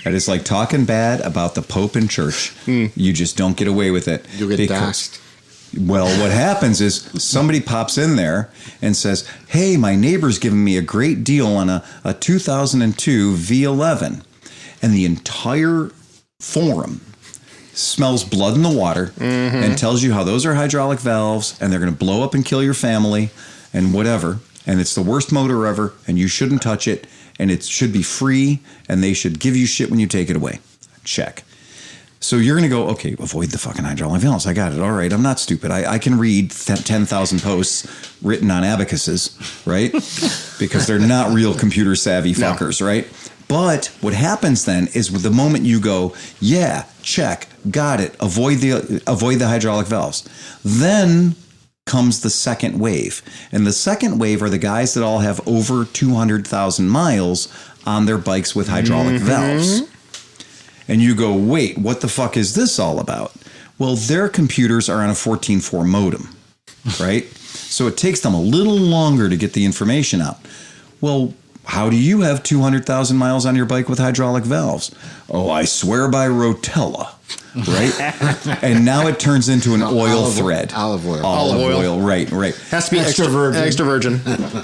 That is like talking bad about the Pope and church. You just don't get away with it. You get doxxed. Well, what happens is somebody pops in there and says, "Hey, my neighbor's giving me a great deal on a 2002 V11." And the entire forum smells blood in the water and tells you how those are hydraulic valves and they're going to blow up and kill your family and whatever. And it's the worst motor ever and you shouldn't touch it and it should be free and they should give you shit when you take it away. Check. So you're going to go, okay, avoid the fucking hydraulic valves. I got it. All right. I'm not stupid. I can read 10,000 posts written on abacuses, right? Because they're not real computer savvy fuckers, right? But what happens then is with the moment you go, yeah, check, got it, avoid the hydraulic valves. Then comes the second wave. And the second wave are the guys that all have over 200,000 miles on their bikes with hydraulic valves. And you go, wait, what the fuck is this all about? Well, their computers are on a 14.4 modem, right? So it takes them a little longer to get the information out. Well, how do you have 200,000 miles on your bike with hydraulic valves? Oh, I swear by Rotella, right? And now it turns into an oil thread. Olive oil. Olive oil, right. Has to be extra virgin.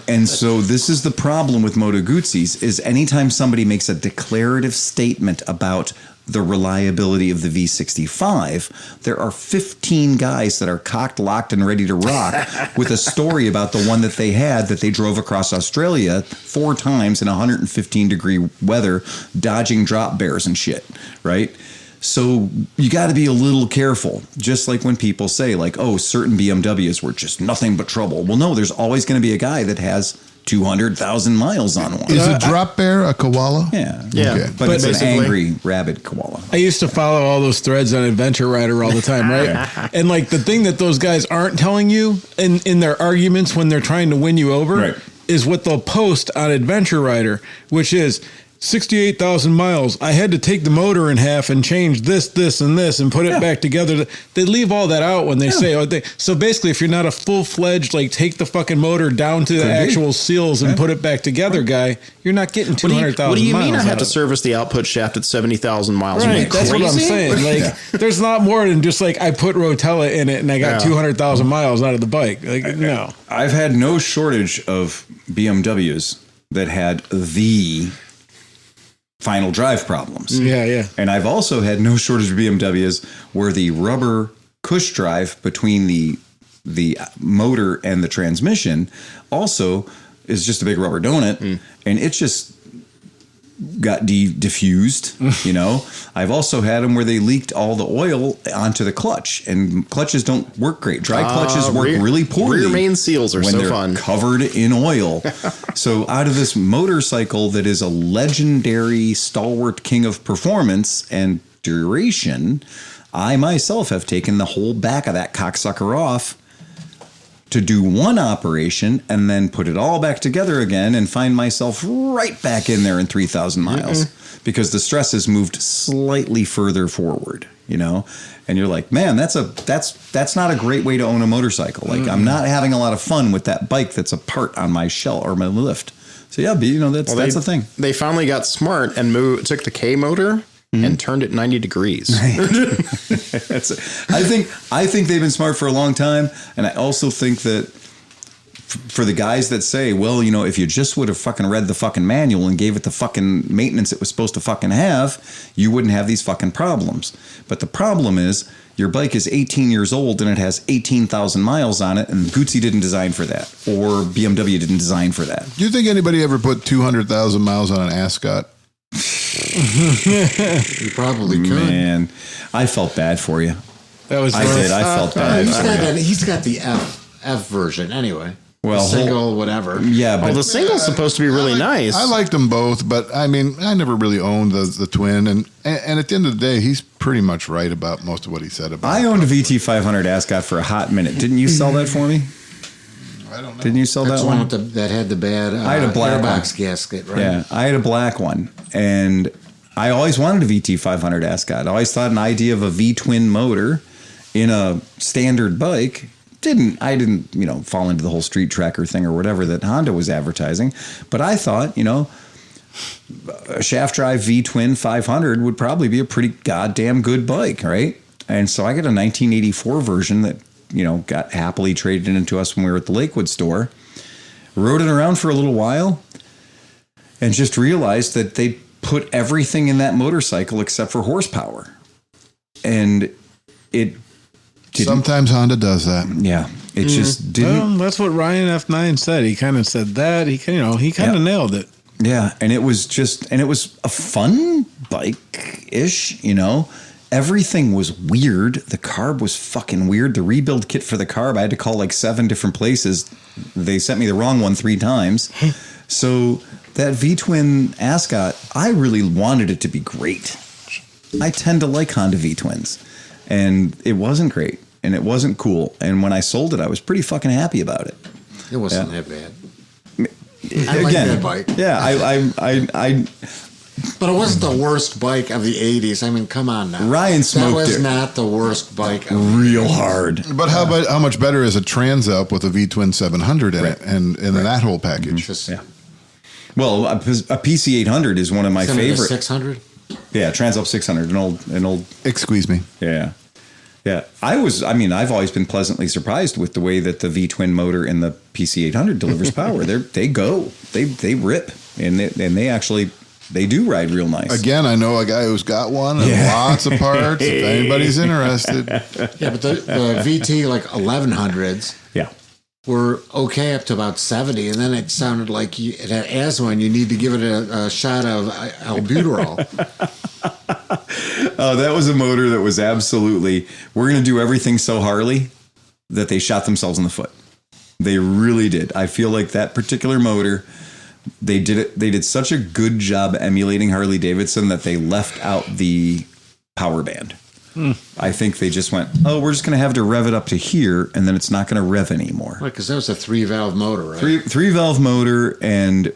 And so this is the problem with Moto Guzzi's is anytime somebody makes a declarative statement about the reliability of the V65, there are 15 guys that are cocked, locked, and ready to rock with a story about the one that they had that they drove across Australia 4 times in 115-degree weather, dodging drop bears and shit, right? So you got to be a little careful, just like when people say, like, oh, certain BMWs were just nothing but trouble. Well, no, there's always going to be a guy that has 200,000 miles on one. Is a drop bear a koala? Yeah. Okay. But it's an angry, rabid koala. I used to follow all those threads on Adventure Rider all the time, right? And like the thing that those guys aren't telling you in their arguments when they're trying to win you over is what they'll post on Adventure Rider, which is 68,000 miles. I had to take the motor in half and change this, and this, and put it back together. They leave all that out when they say, so basically, if you're not a full-fledged, like, take the fucking motor down to the actual seals and put it back together guy, you're not getting 200,000 miles. What do you mean I have to service the output shaft at 70,000 miles? Right, that's what I'm saying. Like, there's a lot more than just like, I put Rotella in it and I got 200,000 miles out of the bike. Like, no. I've had no shortage of BMWs that had the final drive problems. Yeah. And I've also had no shortage of BMWs where the rubber cush drive between the motor and the transmission also is just a big rubber donut, and it's just got diffused, you know. I've also had them where they leaked all the oil onto the clutch, and clutches don't work great. Dry clutches work really poorly. Rear main seals are when so they're fun. covered in oil. So out of this motorcycle that is a legendary stalwart king of performance and duration, I myself have taken the whole back of that cocksucker off to do one operation and then put it all back together again and find myself right back in there in 3,000 miles because the stress has moved slightly further forward, you know? And you're like, man, that's not a great way to own a motorcycle. Like I'm not having a lot of fun with that bike that's a part on my shell or my lift. So yeah, you know, that's the thing. They finally got smart and took the K motor and turned it 90 degrees. I think they've been smart for a long time, and I also think that for the guys that say, well, you know, if you just would have fucking read the fucking manual and gave it the fucking maintenance it was supposed to fucking have, you wouldn't have these fucking problems. But the problem is your bike is 18 years old and it has 18,000 miles on it, and Guzzi didn't design for that, or BMW didn't design for that. Do you think anybody ever put 200,000 miles on an Ascot? You probably could. Man, I felt bad for you. That was I did. I felt bad. He's got the F version anyway. Well, the single, whatever. Yeah, but the single's supposed to be really nice. I liked them both, but I mean, I never really owned the twin, and at the end of the day, he's pretty much right about most of what he said about. I owned a VT500 Ascot for a hot minute. Didn't you sell that for me? I don't know. Didn't you sell That's that one one? with that had the bad I had a black airbox one. gasket, right? Yeah, I had a black one, and I always wanted a VT500 Ascot. I always thought an idea of a V-twin motor in a standard bike I didn't, you know, fall into the whole street tracker thing or whatever that Honda was advertising. But I thought, you know, a shaft drive V-twin 500 would probably be a pretty goddamn good bike, right? And so I got a 1984 version that, you know, got happily traded into us when we were at the Lakewood store. Rode it around for a little while and just realized that they put everything in that motorcycle except for horsepower. and it didn't. Sometimes Honda does that. Yeah, it just didn't. Well, that's what Ryan F9 said. He kind of said that. He kind of nailed it. Yeah, and it was a fun bike-ish, Everything was weird. The carb was fucking weird. The rebuild kit for the carb, I had to call like 7 different places. They sent me the wrong one 3 times. So that V-twin Ascot, I really wanted it to be great. I tend to like Honda V-twins. And it wasn't great. And it wasn't cool. And when I sold it, I was pretty fucking happy about it. It wasn't that bad. I Again, like that bike. Yeah, I But it wasn't the worst bike of the 80s. I mean, come on now. Ryan smoked That was it. not the worst bike. real hard. But how much better is a Transalp with a V-twin 700 in it, and that whole package? Just Well, a PC 800 is one of my favorite. 600? Yeah, Transalp 600, an old. Excuse me. Yeah. I've always been pleasantly surprised with the way that the V-twin motor in the PC 800 delivers power. They rip, and they do ride real nice. Again, I know a guy who's got one and lots of parts. If anybody's interested, Yeah, but the VT like 1100s Yeah. were okay up to about 70, and then it sounded like it had asthma, and you need to give it a shot of albuterol. Oh, that was a motor that was absolutely, we're going to do everything so Harley that they shot themselves in the foot. They really did. I feel like that particular motor, they did such a good job emulating Harley Davidson that they left out the power band. I think they just went, we're just going to have to rev it up to here, and then it's not going to rev anymore. Right, because that was a 3-valve motor, right? Three valve motor and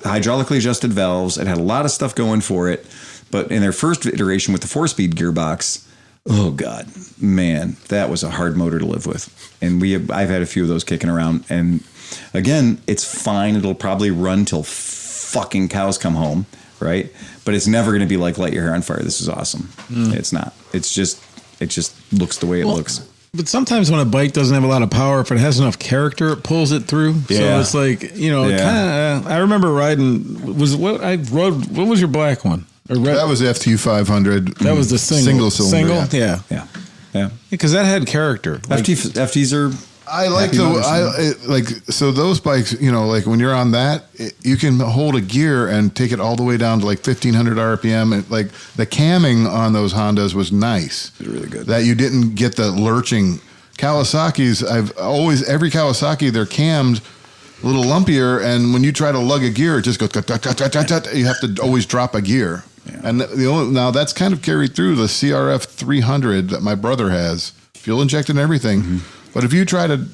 hydraulically adjusted valves. It had a lot of stuff going for it. But in their first iteration with the 4-speed gearbox, oh God, man, that was a hard motor to live with. And I've had a few of those kicking around. And again, it's fine. It'll probably run till fucking cows come home, right? But it's never going to be like Light Your Hair on Fire. This is awesome. It's not. It just looks the way it looks. But sometimes when a bike doesn't have a lot of power, if it has enough character, it pulls it through. Yeah. So it's like, kind of. I remember riding. What was your black one? that was the FTU 500. That was the single cylinder. Yeah. Yeah. Because that had character. Like, FTs are. I like happy so those bikes, like when you're on that, you can hold a gear and take it all the way down to like 1500 RPM. And like the camming on those Hondas was nice. It was really good. That you didn't get the lurching. Kawasaki's, every Kawasaki, they're cammed a little lumpier. And when you try to lug a gear, it just goes, you have to always drop a gear. Yeah. And now that's kind of carried through the CRF 300 that my brother has, fuel injected and everything. Mm-hmm. But if you try to,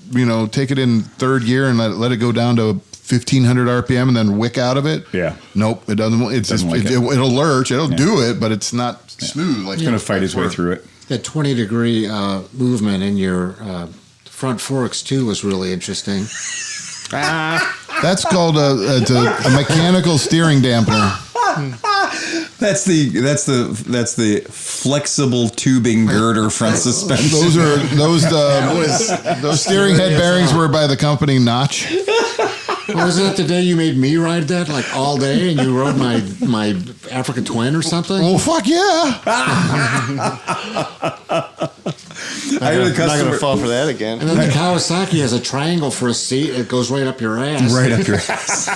take it in third gear and let it go down to 1500 RPM and then wick out of it, nope, it doesn't. It'll lurch, it'll do it, but it's not smooth. Like it's going to fight its way through it. That 20-degree movement in your front forks too was really interesting. That's called a mechanical steering dampener. That's the flexible tubing girder front suspension. Those steering head bearings were by the company Notch. Was that the day you made me ride that like all day, and you rode my African Twin or something? Oh fuck yeah! I'm not going to fall for that again. And then the Kawasaki has a triangle for a seat. It goes right up your ass. Right up your ass.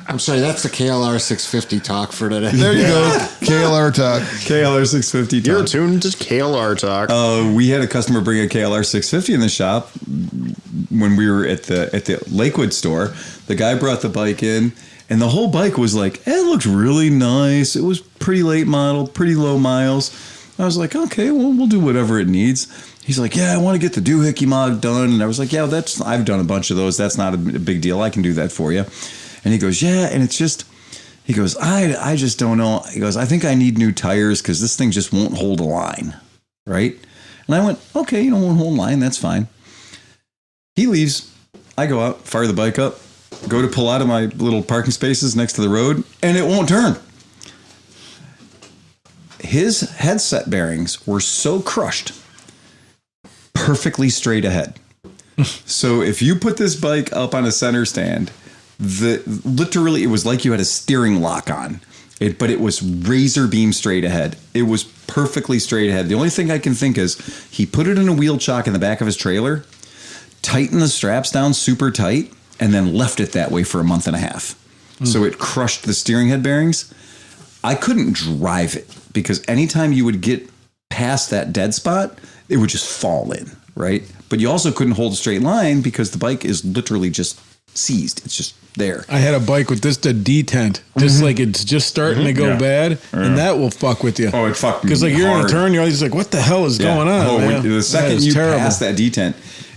I'm sorry, that's the KLR 650 talk for today. There you go. KLR talk. KLR 650 talk. You're tuned to KLR talk. We had a customer bring a KLR 650 in the shop when we were at the Lakewood store. The guy brought the bike in, and the whole bike was like, it looked really nice. It was pretty late model, pretty low miles. I was like, okay, well, we'll do whatever it needs. He's like, yeah, I want to get the doohickey mod done. And I was like, yeah, I've done a bunch of those. That's not a big deal. I can do that for you. And he goes, yeah, and it's just, he goes, I just don't know. He goes, I think I need new tires because this thing just won't hold a line, right? And I went, okay, won't hold a line. That's fine. He leaves. I go out, fire the bike up, go to pull out of my little parking spaces next to the road, and it won't turn. His headset bearings were so crushed, perfectly straight ahead. So if you put this bike up on a center stand, literally it was like you had a steering lock on. But it was razor beam straight ahead. It was perfectly straight ahead. The only thing I can think is he put it in a wheel chock in the back of his trailer, tightened the straps down super tight, and then left it that way for a month and a half. So it crushed the steering head bearings. I couldn't drive it because anytime you would get past that dead spot, it would just fall in, right? But you also couldn't hold a straight line because the bike is literally just seized. It's just there. I had a bike with just a detent, just like it's just starting to go bad, and that will fuck with you. Oh, it fucked me because like you're in a hard. turn, you're always like, what the hell is going on? Oh, man? the second you pass that detent,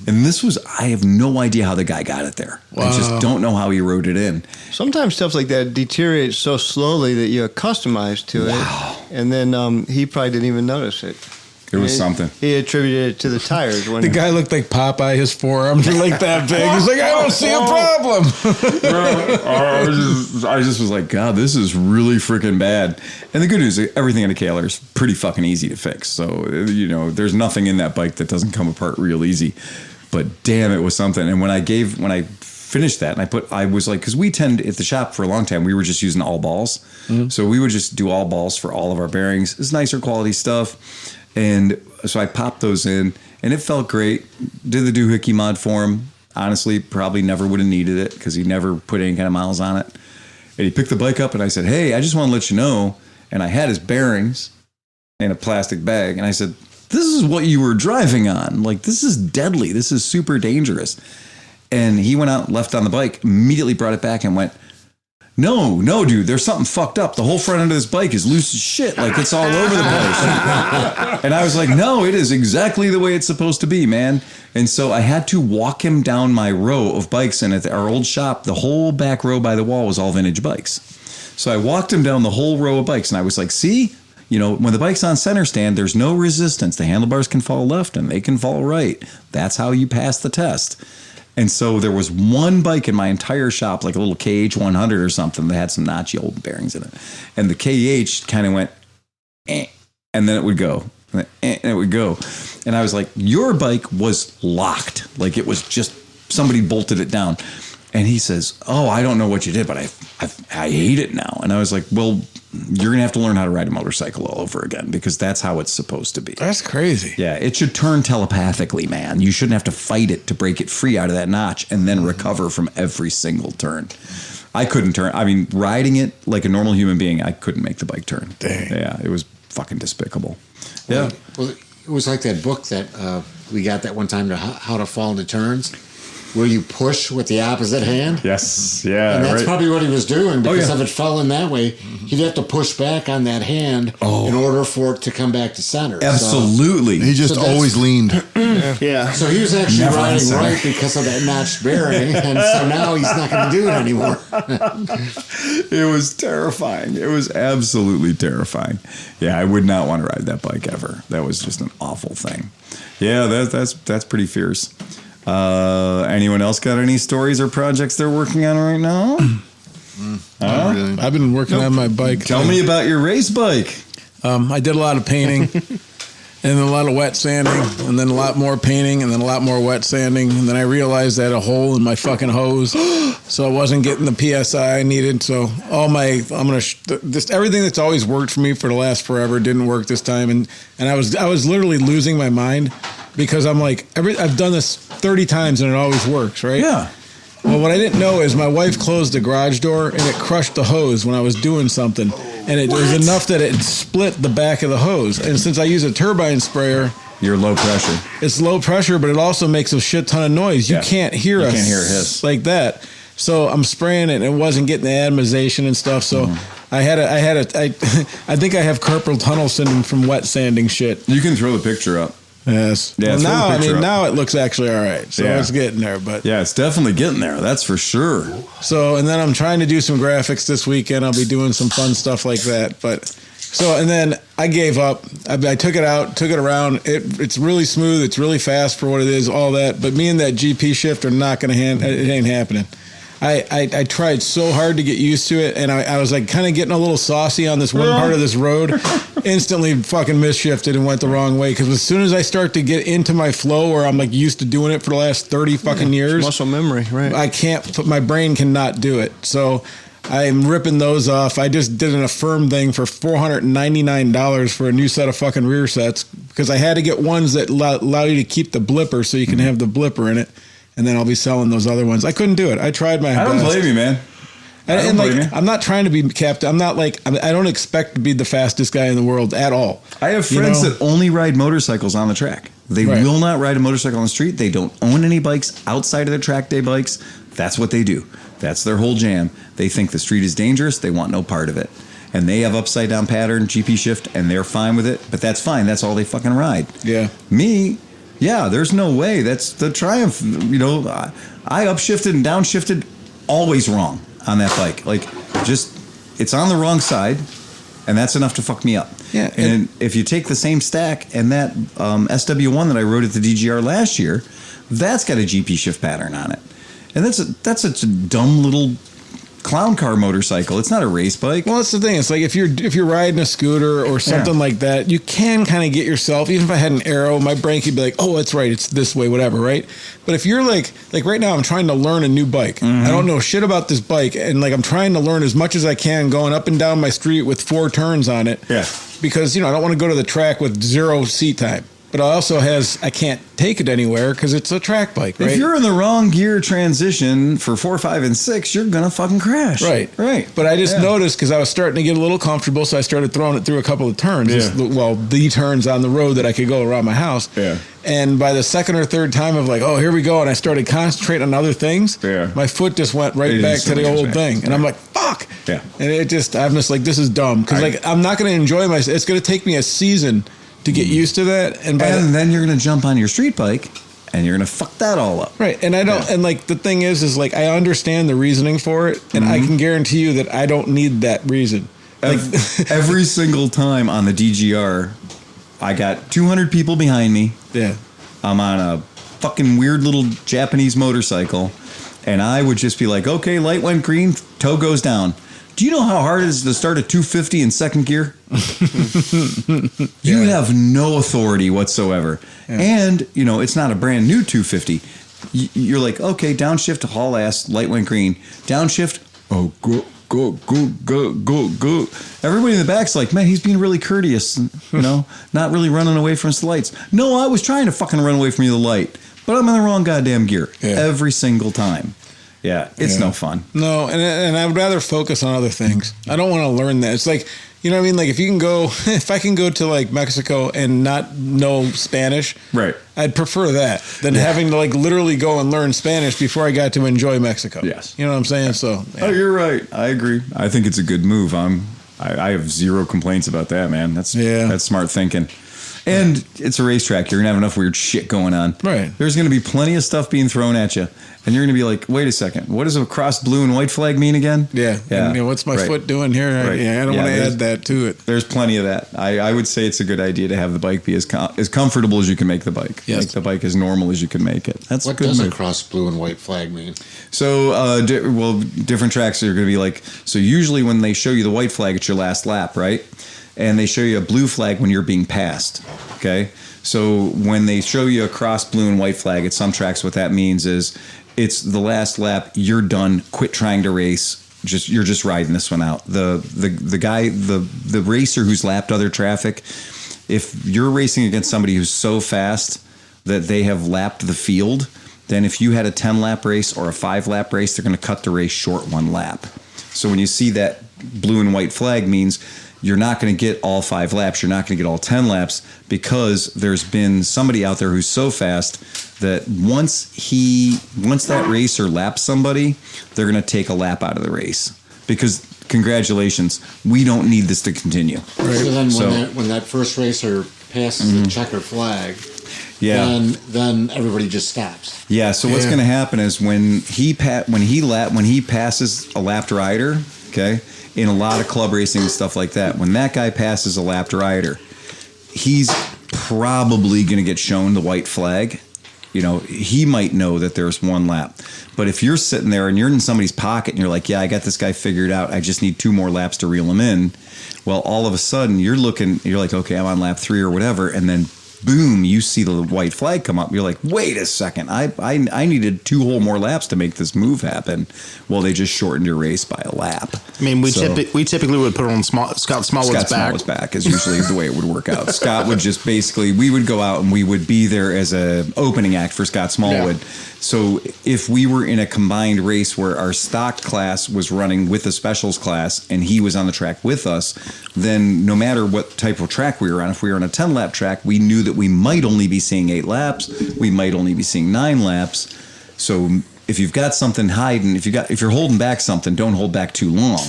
and this was, I have no idea how the guy got it there. I just don't know how he wrote it in. Sometimes stuff like that deteriorates so slowly that you're accustomed to it, and then he probably didn't even notice it. It was something. He attributed it to the tires. When the guy looked like Popeye. His forearms were like that big. He's like, I don't see a problem. I just was like, God, this is really freaking bad. And the good news is everything in a Kaler is pretty fucking easy to fix. So, you know, there's nothing in that bike that doesn't come apart real easy. But damn, it was something. And when I finished that, and I was like, because we tend at the shop for a long time, we were just using all balls. So we would just do all balls for all of our bearings. It's nicer quality stuff. And so I popped those in, and it felt great. Did the doohickey mod for him. Honestly, probably never would have needed it because he never put any kind of miles on it. And he picked the bike up, and I said, hey, I just want to let you know. And I had his bearings in a plastic bag. And I said, this is what you were driving on. Like, this is deadly. This is super dangerous. And he went out, left on the bike, immediately brought it back and went, no, dude, there's something fucked up. The whole front end of this bike is loose as shit. Like, it's all over the place. And I was like, no, it is exactly the way it's supposed to be, man. And so I had to walk him down my row of bikes. And at our old shop, the whole back row by the wall was all vintage bikes. So I walked him down the whole row of bikes. And I was like, see, you know, when the bike's on center stand, there's no resistance. The handlebars can fall left and they can fall right. That's how you pass the test. And so there was one bike in my entire shop, like a little KH 100 or something, that had some notchy old bearings in it. And the KH kind of went, and then it would go, and it would go. And I was like, your bike was locked. Like it was just, somebody bolted it down. And he says, oh, I don't know what you did, but I hate it now. And I was like, well, you're going to have to learn how to ride a motorcycle all over again because that's how it's supposed to be. That's crazy. Yeah, it should turn telepathically, man. You shouldn't have to fight it to break it free out of that notch and then recover from every single turn. I couldn't turn. I mean, riding it like a normal human being, I couldn't make the bike turn. Dang. Yeah, it was fucking despicable. Yeah. Well, it was like that book that we got that one time, to How to Fall into Turns, where you push with the opposite hand. Yes. Yeah. And that's probably what he was doing, because if it fell in that way, Mm-hmm. he'd have to push back on that hand in order for it to come back to center. Absolutely. He just always leaned. Yeah. So he was actually Never on riding center. right because of that notched bearing, and so now he's not going to do it anymore. It was terrifying. It was absolutely terrifying. Yeah, I would not want to ride that bike ever. That was just an awful thing. Yeah, that's pretty fierce. Anyone else got any stories or projects they're working on right now? Not really. I've been working on my bike. Tell me about your race bike. I did a lot of painting, and then a lot of wet sanding, and then a lot more painting, and then a lot more wet sanding, and then I realized I had a hole in my fucking hose, so I wasn't getting the PSI I needed. So just everything that's always worked for me for the last forever didn't work this time, and I was literally losing my mind because I'm like, I've done this 30 times and it always works, right? Yeah. Well, what I didn't know is my wife closed the garage door and it crushed the hose when I was doing something. And it was enough that it split the back of the hose. And since I use a turbine sprayer, You're low pressure. it's low pressure, but it also makes a shit ton of noise. You can't hear us. can't hear a hiss. like that. So I'm spraying it and it wasn't getting the atomization and stuff. So I think I have carpal tunnel syndrome from wet sanding shit. You can throw the picture up. Yes. Yeah, Well, throw the now, picture up. now it looks actually all right. So Yeah. it's getting there, but Yeah, it's definitely getting there. That's for sure. so, and then I'm trying to do some graphics this weekend. I'll be doing some fun stuff like that. But so, and then I gave up. I took it out, took it around. It's really smooth. It's really fast for what it is, all that. But me and that GP shift are not going to it ain't happening. I tried so hard to get used to it, and I was like kind of getting a little saucy on this one part of this road. Instantly fucking misshifted and went the wrong way, because as soon as I start to get into my flow where I'm like used to doing it for the last 30 fucking years, Muscle memory, right? I can't put, my brain cannot do it. So I'm ripping those off. I just did an Affirm thing for $499 for a new set of fucking rear sets because I had to get ones that allow you to keep the blipper so you can have the blipper in it, and then I'll be selling those other ones. I couldn't do it. I tried my best. I don't blame you, man. And I'm not trying to be captain. I'm not like, I don't expect to be the fastest guy in the world at all. I have friends that only ride motorcycles on the track. They will not ride a motorcycle on the street. They don't own any bikes outside of their track day bikes. That's what they do. That's their whole jam. They think the street is dangerous. They want no part of it. And they have upside down pattern, GP shift, and they're fine with it. But that's fine. That's all they fucking ride. Yeah. Me, there's no way. That's the Triumph. I upshifted and downshifted, always wrong on that bike. Like, just, it's on the wrong side, and that's enough to fuck me up. Yeah. And if you take the same stack and that SW1 that I rode at the DGR last year, that's got a GP shift pattern on it. And that's such a dumb little clown car motorcycle. It's not a race bike. Well, that's the thing. It's like if you're riding a scooter or something like that, you can kind of get yourself. Even if I had an Arrow, my brain could be like, "Oh, that's right, it's this way, whatever." Right? But if you're like right now, I'm trying to learn a new bike. I don't know shit about this bike, and like I'm trying to learn as much as I can, going up and down my street with 4 turns on it. Yeah. Because I don't want to go to the track with 0 seat time. But I can't take it anywhere because it's a track bike, right? If you're in the wrong gear transition for 4, 5, and 6, you're gonna fucking crash. Right. But I just noticed because I was starting to get a little comfortable, so I started throwing it through a couple of turns. The turns on the road that I could go around my house. Yeah. And by the second or third time of like, oh, here we go, and I started concentrating on other things. Yeah. My foot just went right back to the old thing, and I'm like, fuck. Yeah. And I'm just like, this is dumb because like I'm not going to enjoy myself. It's going to take me a season to get used to that, and then you're gonna jump on your street bike and you're gonna fuck that all up. Right. And I don't and like the thing is like I understand the reasoning for it, and I can guarantee you that I don't need that reason. Like Every single time on the DGR, I got 200 people behind me. Yeah. I'm on a fucking weird little Japanese motorcycle, and I would just be like, okay, light went green, toe goes down. Do you know how hard it is to start a 250 in second gear? You have no authority whatsoever. Yeah. And, it's not a brand new 250. You're like, okay, downshift, haul ass, light went green. Downshift, go. Everybody in the back's like, man, he's being really courteous, not really running away from the lights. No, I was trying to fucking run away from the light, but I'm in the wrong goddamn gear every single time. Yeah, it's no fun. No, and I would rather focus on other things. I don't want to learn that. It's like, you know what I mean? Like if I can go to like Mexico and not know Spanish, right? I'd prefer that than having to like literally go and learn Spanish before I got to enjoy Mexico. Yes. You know what I'm saying? So. Yeah. Oh, you're right. I agree. I think it's a good move. I have zero complaints about that, man. That's smart thinking. And it's a racetrack. You're going to have enough weird shit going on. Right. There's going to be plenty of stuff being thrown at you. And you're going to be like, wait a second. What does a crossed blue and white flag mean again? Yeah. And, what's my foot doing here? Right. I don't want to add that to it. There's plenty of that. I would say it's a good idea to have the bike be as comfortable as you can make the bike. Yes. Make the bike as normal as you can make it. That's what does a crossed blue and white flag mean? So, different tracks are going to be like, so usually when they show you the white flag, it's your last lap, right? And they show you a blue flag when you're being passed, okay? So when they show you a crossed blue and white flag at some tracks, what that means is it's the last lap, you're done, quit trying to race, you're just riding this one out. The guy, the racer who's lapped other traffic, if you're racing against somebody who's so fast that they have lapped the field, then if you had a 10-lap race or a 5-lap race, they're going to cut the race short 1 lap. So when you see that blue and white flag means you're not going to get all 5 laps. You're not going to get all 10 laps because there's been somebody out there who's so fast that once that racer laps somebody, they're going to take a lap out of the race because congratulations, we don't need this to continue. Right. So then when that first racer passes the checker flag, then everybody just stops. Yeah. So what's going to happen is when he passes a lapped rider, okay, in a lot of club racing and stuff like that, when that guy passes a lapped rider, he's probably going to get shown the white flag. He might know that there's 1 lap. But if you're sitting there and you're in somebody's pocket and you're like, yeah, I got this guy figured out, I just need 2 more laps to reel him in. Well, all of a sudden you're like, okay, I'm on lap 3 or whatever. And then boom, you see the white flag come up. You're like, wait a second, I needed 2 whole more laps to make this move happen. Well, they just shortened your race by a lap. I mean, we typically would put it on Scott Smallwood's back is usually the way it would work out. Scott would just basically, we would go out and we would be there as a opening act for Scott Smallwood. Yeah. So if we were in a combined race where our stock class was running with the specials class and he was on the track with us, then no matter what type of track we were on, if we were on a 10-lap track, we knew that we might only be seeing 8 laps, we might only be seeing 9 laps. So if you've got something hiding, if you're holding back something, don't hold back too long.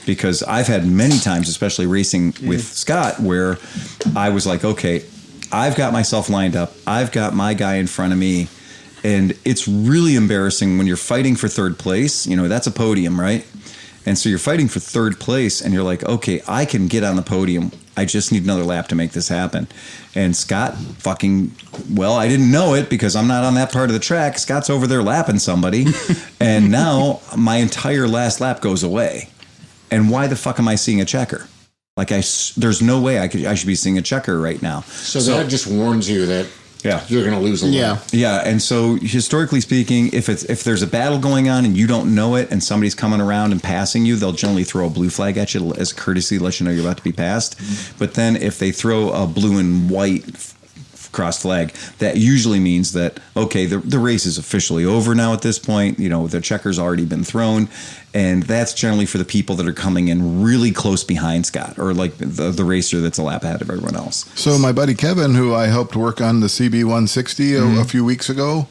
Because I've had many times, especially racing with Scott, where I was like, okay, I've got myself lined up, I've got my guy in front of me. And it's really embarrassing when you're fighting for third place. You know, that's a podium, right? And so you're fighting for third place and you're like, okay, I can get on the podium. I just need another lap to make this happen. And Scott I didn't know it because I'm not on that part of the track. Scott's over there lapping somebody. And now my entire last lap goes away. And why the fuck am I seeing a checker? Like, there's no way I should be seeing a checker right now. So that just warns you that you're going to lose a lap. Yeah, and so historically speaking, if there's a battle going on and you don't know it and somebody's coming around and passing you, they'll generally throw a blue flag at you as a courtesy to let you know you're about to be passed. Mm-hmm. But then if they throw a blue and white cross flag, that usually means that, okay, the race is officially over now at this point. You know, the checker's already been thrown. And that's generally for the people that are coming in really close behind Scott, or like the racer that's a lap ahead of everyone else. So my buddy Kevin, who I helped work on the CB160 a few weeks ago,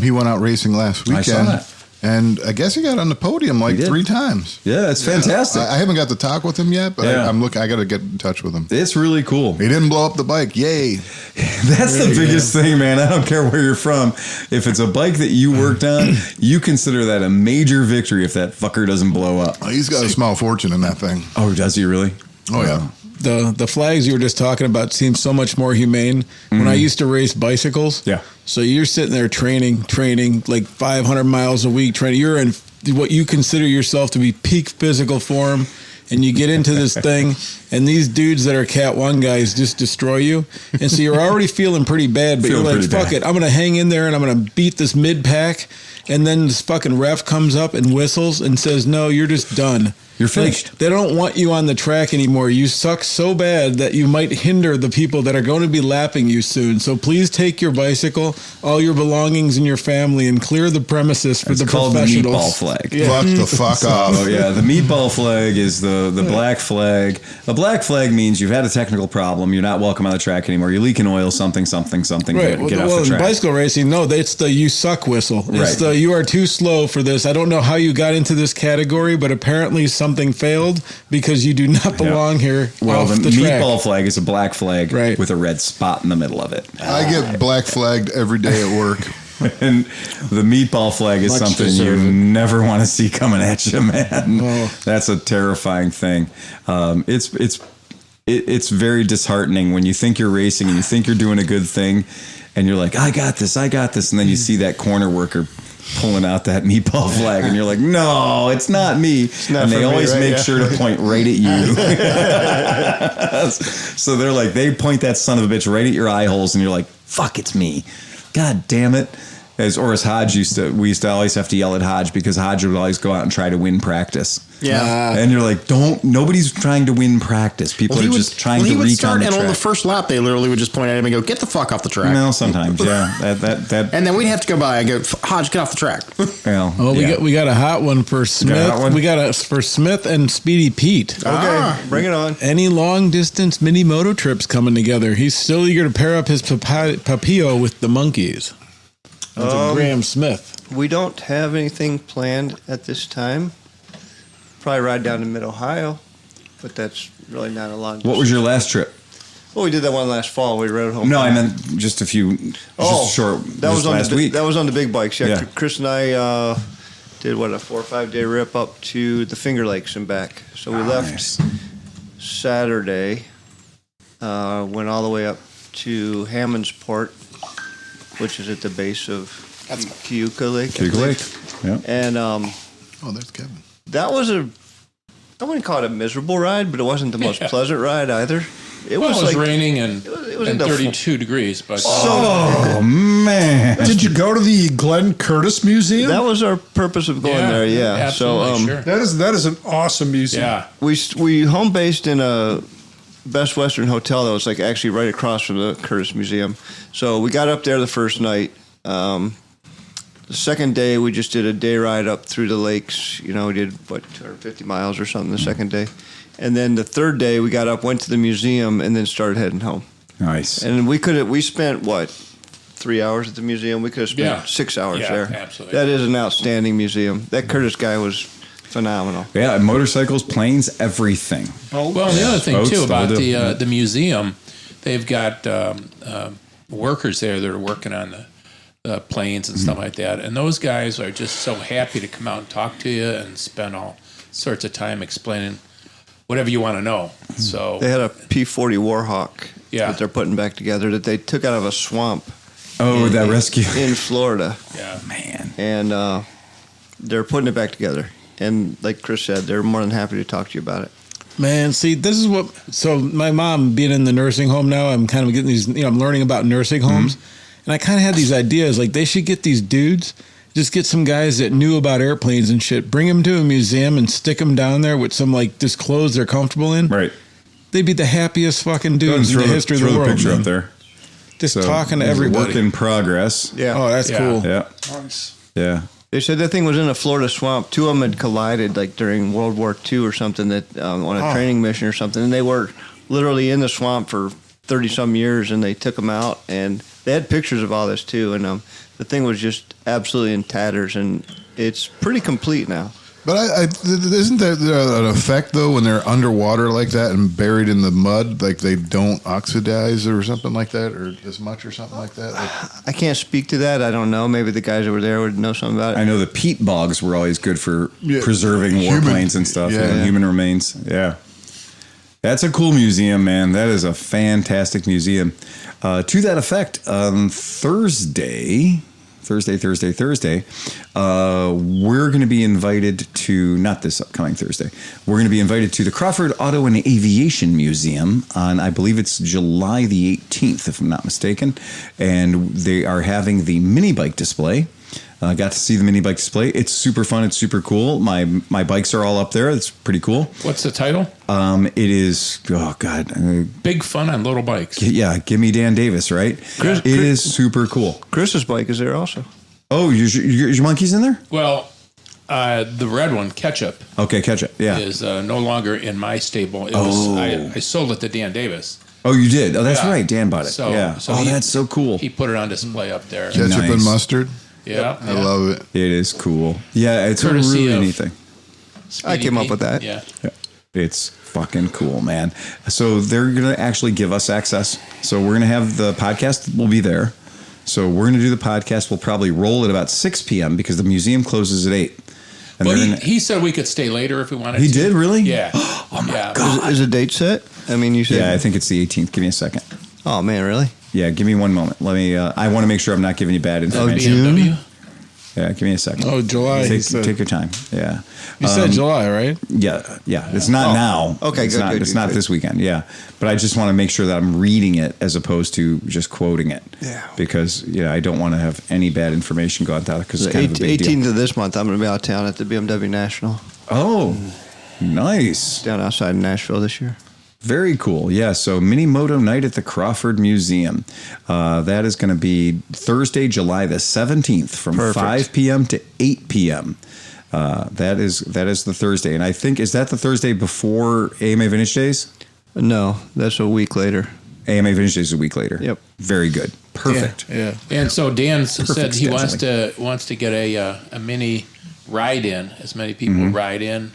he went out racing last weekend. I saw that. And I guess he got on the podium like 3 times. Yeah, it's fantastic. I haven't got to talk with him yet, but I'm looking. I got to get in touch with him. It's really cool. He didn't blow up the bike. Yay! That's the biggest thing, man. I don't care where you're from. If it's a bike that you worked on, you consider that a major victory if that fucker doesn't blow up. He's got a small fortune in that thing. Oh, does he really? Oh, yeah. The flags you were just talking about seem so much more humane. When I used to race bicycles, so you're sitting there training like 500 miles a week, training. You're in what you consider yourself to be peak physical form, and you get into this thing, and these dudes that are Cat 1 guys just destroy you. And so you're already feeling pretty bad, but you're like, fuck it, I'm going to hang in there, and I'm going to beat this mid-pack. And then this fucking ref comes up and whistles and says, no, you're just done. You're finished. Like, they don't want you on the track anymore. You suck so bad that you might hinder the people that are going to be lapping you soon. So please take your bicycle, all your belongings, and your family, and clear the premises for the professionals. It's called the meatball flag. Yeah. Fuck the fuck off. Oh yeah, the meatball flag is the black flag. A black flag means you've had a technical problem. You're not welcome on the track anymore. You're leaking oil. Something. Right. Get off the In track. bicycle racing, no, it's the you suck whistle. It's the you are too slow for this. I don't know how you got into this category, but apparently something failed because you do not belong here. Well, off the track. meatball flag is a black flag with a red spot in the middle of it. I get black flagged every day at work. And the meatball flag is something you never want to see coming at you, man. Oh. That's a terrifying thing. It's very disheartening when you think you're racing and you think you're doing a good thing, and you're like, I got this, and then you see that corner worker pulling out that meatball flag, and you're like, no, it's not me. And they always make sure to point right at you. So they're like, they point that son of a bitch right at your eye holes, and you're like, fuck, it's me. God damn it. As Hodge we used to always have to yell at Hodge because Hodge would always go out and try to win practice. Yeah. And you're like, nobody's trying to win practice. People are just trying to reach on the track. And on the first lap, they literally would just point at him and go, get the fuck off the track. No, sometimes, yeah. That. And then we'd have to go by and go, Hodge, get off the track. We got a hot one for Smith. We got for Smith and Speedy Pete. Okay, bring it on. Any long distance mini moto trips coming together? He's still eager to pair up his Papillo with the monkeys. Graham Smith. We don't have anything planned at this time. Probably ride down to Mid-Ohio, but that's really not a long distance. What was your last trip? Well, we did that one last fall. We rode home. No, I meant just a few. Short. That was on last week. That was on the big bikes. Yeah. Chris and I did a 4 or 5 day rip up to the Finger Lakes and back. So we left Saturday, went all the way up to Hammondsport, which is at the base of Keuka Lake. Keuka Lake. Yeah. And there's Kevin. That was I wouldn't call it a miserable ride, but it wasn't the most pleasant ride either. It was raining and it was and in the 32 degrees. But Oh man! Did you go to the Glenn Curtis Museum? That was our purpose of going there. Yeah. absolutely, So sure. That is an awesome museum. Yeah, we home based in a Best Western hotel that was like actually right across from the Curtis Museum. So we got up there the first night. The second day we just did a day ride up through the lakes. You know, we did 250 miles or something the second day, and then the third day we got up, went to the museum, and then started heading home. Nice. And we spent 3 hours at the museum. We could have spent 6 hours Yeah, there. absolutely. That is an outstanding museum. That Curtis guy was phenomenal. Yeah, motorcycles, planes, everything. Oh, well, and the other thing Boats, too about they'll do. the museum, they've got workers there that are working on the planes and stuff like that, and those guys are just so happy to come out and talk to you and spend all sorts of time explaining whatever you want to know. So They had a P-40 Warhawk that they're putting back together that they took out of a swamp. Oh, that rescue. In Florida. Yeah. Man. And they're putting it back together. And like Chris said, they're more than happy to talk to you about it. Man, see, this is what. So my mom being in the nursing home now, I'm kind of getting these. I'm learning about nursing homes, and I kind of had these ideas. Like they should get these dudes, just get some guys that knew about airplanes and shit, bring them to a museum and stick them down there with some like just clothes they're comfortable in. Right. They'd be the happiest fucking dudes in the history of the throw world. the picture man. up there. Just So, talking to there's a everybody. Work in progress. Yeah. Oh, that's Yeah. cool. Yeah. nice. Yeah. They said that thing was in a Florida swamp. Two of them had collided like during World War II or something that on a training mission or something. And they were literally in the swamp for 30 some years and they took them out and they had pictures of all this too. And the thing was just absolutely in tatters and it's pretty complete now. But isn't there an effect though when they're underwater like that and buried in the mud, like they don't oxidize or something like that, or as much or something like that? Like, I can't speak to that. I don't know. Maybe the guys that were there would know something about it. I know the peat bogs were always good for Yeah. preserving Human- warplanes and stuff. yeah. Yeah. Human remains. Yeah. That's a cool museum, man. That is a fantastic museum. To that effect, on Thursday, we're going to be invited to, not this upcoming Thursday, we're going to be invited to the Crawford Auto and Aviation Museum on, I believe it's July the 18th, if I'm not mistaken. And they are having the mini bike display. I got to see the mini bike display. It's super fun. It's super cool. My bikes are all up there. It's pretty cool. what's the title? It is, oh God. Big Fun on Little Bikes. Yeah, Gimme Dan Davis, right? It is super cool. Chris's bike is there also. Oh, your monkey's in there? Well, the red one, Ketchup, Okay, catch it. Yeah. is no longer in my stable. It was I sold it to Dan Davis. Oh, you did? Oh, that's Yeah. right. Dan bought it. So- yeah. so oh, he- that's so cool. He put it on display up there. ketchup and Nice. mustard. Yeah, I love it. It is cool. Yeah, it's a Courtesy really of- neat thing. I came up with that. Yeah. Yeah. It's fucking cool, man. So they're going to actually give us access. So we're going to have the podcast will be there. So we're going to do the podcast. We'll probably roll at about 6 p.m. because the museum closes at 8. And Well, they're he, gonna- he said we could stay later if we wanted He to. did, really? Yeah. Oh my Yeah. God. Is the date set? I mean, you said. Yeah, I think it's the 18th. Give me a second. Oh, man, really? Yeah, give me one moment. Let me. I want to make sure I'm not giving you bad information. BMW. Yeah, give me a second. Oh, July, he Take, said. take your time. Yeah. You said July, right? Yeah. It's not now. okay, It's good, not, good, It's good, not good. this weekend. Yeah, but I just want to make sure that I'm reading it as opposed to just quoting it. Yeah. Because I don't want to have any bad information go out there because it's kind of a big 18th deal. of this month, I'm going to be out of town at the BMW National Oh, nice. down outside Nashville this year. Very cool. Yeah. So mini moto night at the Crawford Museum. That is going to be Thursday, July the 17th from Perfect. 5 p.m. to 8 p.m. That is the Thursday. And I think, is that the Thursday before AMA Vintage Days? No, that's a week later. AMA Vintage Days is a week later. Yep. Very good. Perfect. Yeah. And so Dan said he scheduling. wants to get a mini ride in, as many people ride in,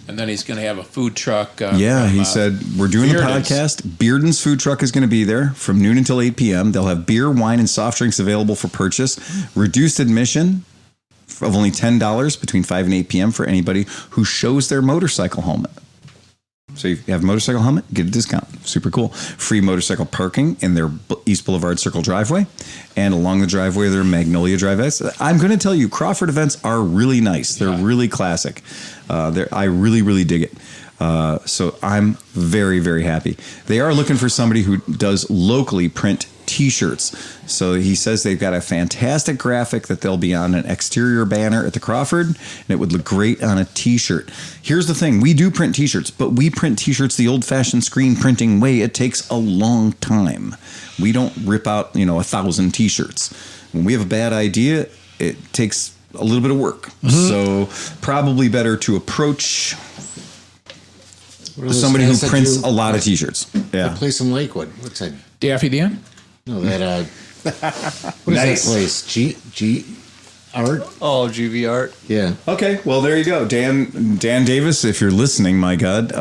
and then he's going to have a food truck. Yeah, he said, we're doing the Bearden's. podcast. Bearden's food truck is going to be there from noon until 8 p.m. They'll have beer, wine, and soft drinks available for purchase. Reduced admission of only $10 between 5 and 8 p.m. for anybody who shows their motorcycle helmet. So you have a motorcycle helmet, get a discount. Super cool. Free motorcycle parking in their East Boulevard Circle driveway. And along the driveway, their Magnolia driveways. I'm going to tell you, Crawford events are really nice. They're really classic. I really, really dig it. So I'm very, very happy. They are looking for somebody who does locally print T-shirts. So he says they've got a fantastic graphic that they'll be on an exterior banner at the Crawford, and it would look great on a T-shirt. Here's the thing. We do print T-shirts, but we print T-shirts the old-fashioned screen printing way. It takes a long time. We don't rip out, 1,000 T-shirts. When we have a bad idea, it takes a little bit of work. So probably better to approach somebody who prints a lot of T-shirts. Yeah. The place in Lakewood. What's that? Daffy Dan? No, that. What is that place? G Art? Oh, GV Art. Yeah. Okay, well, there you go. Dan Davis, if you're listening, my God,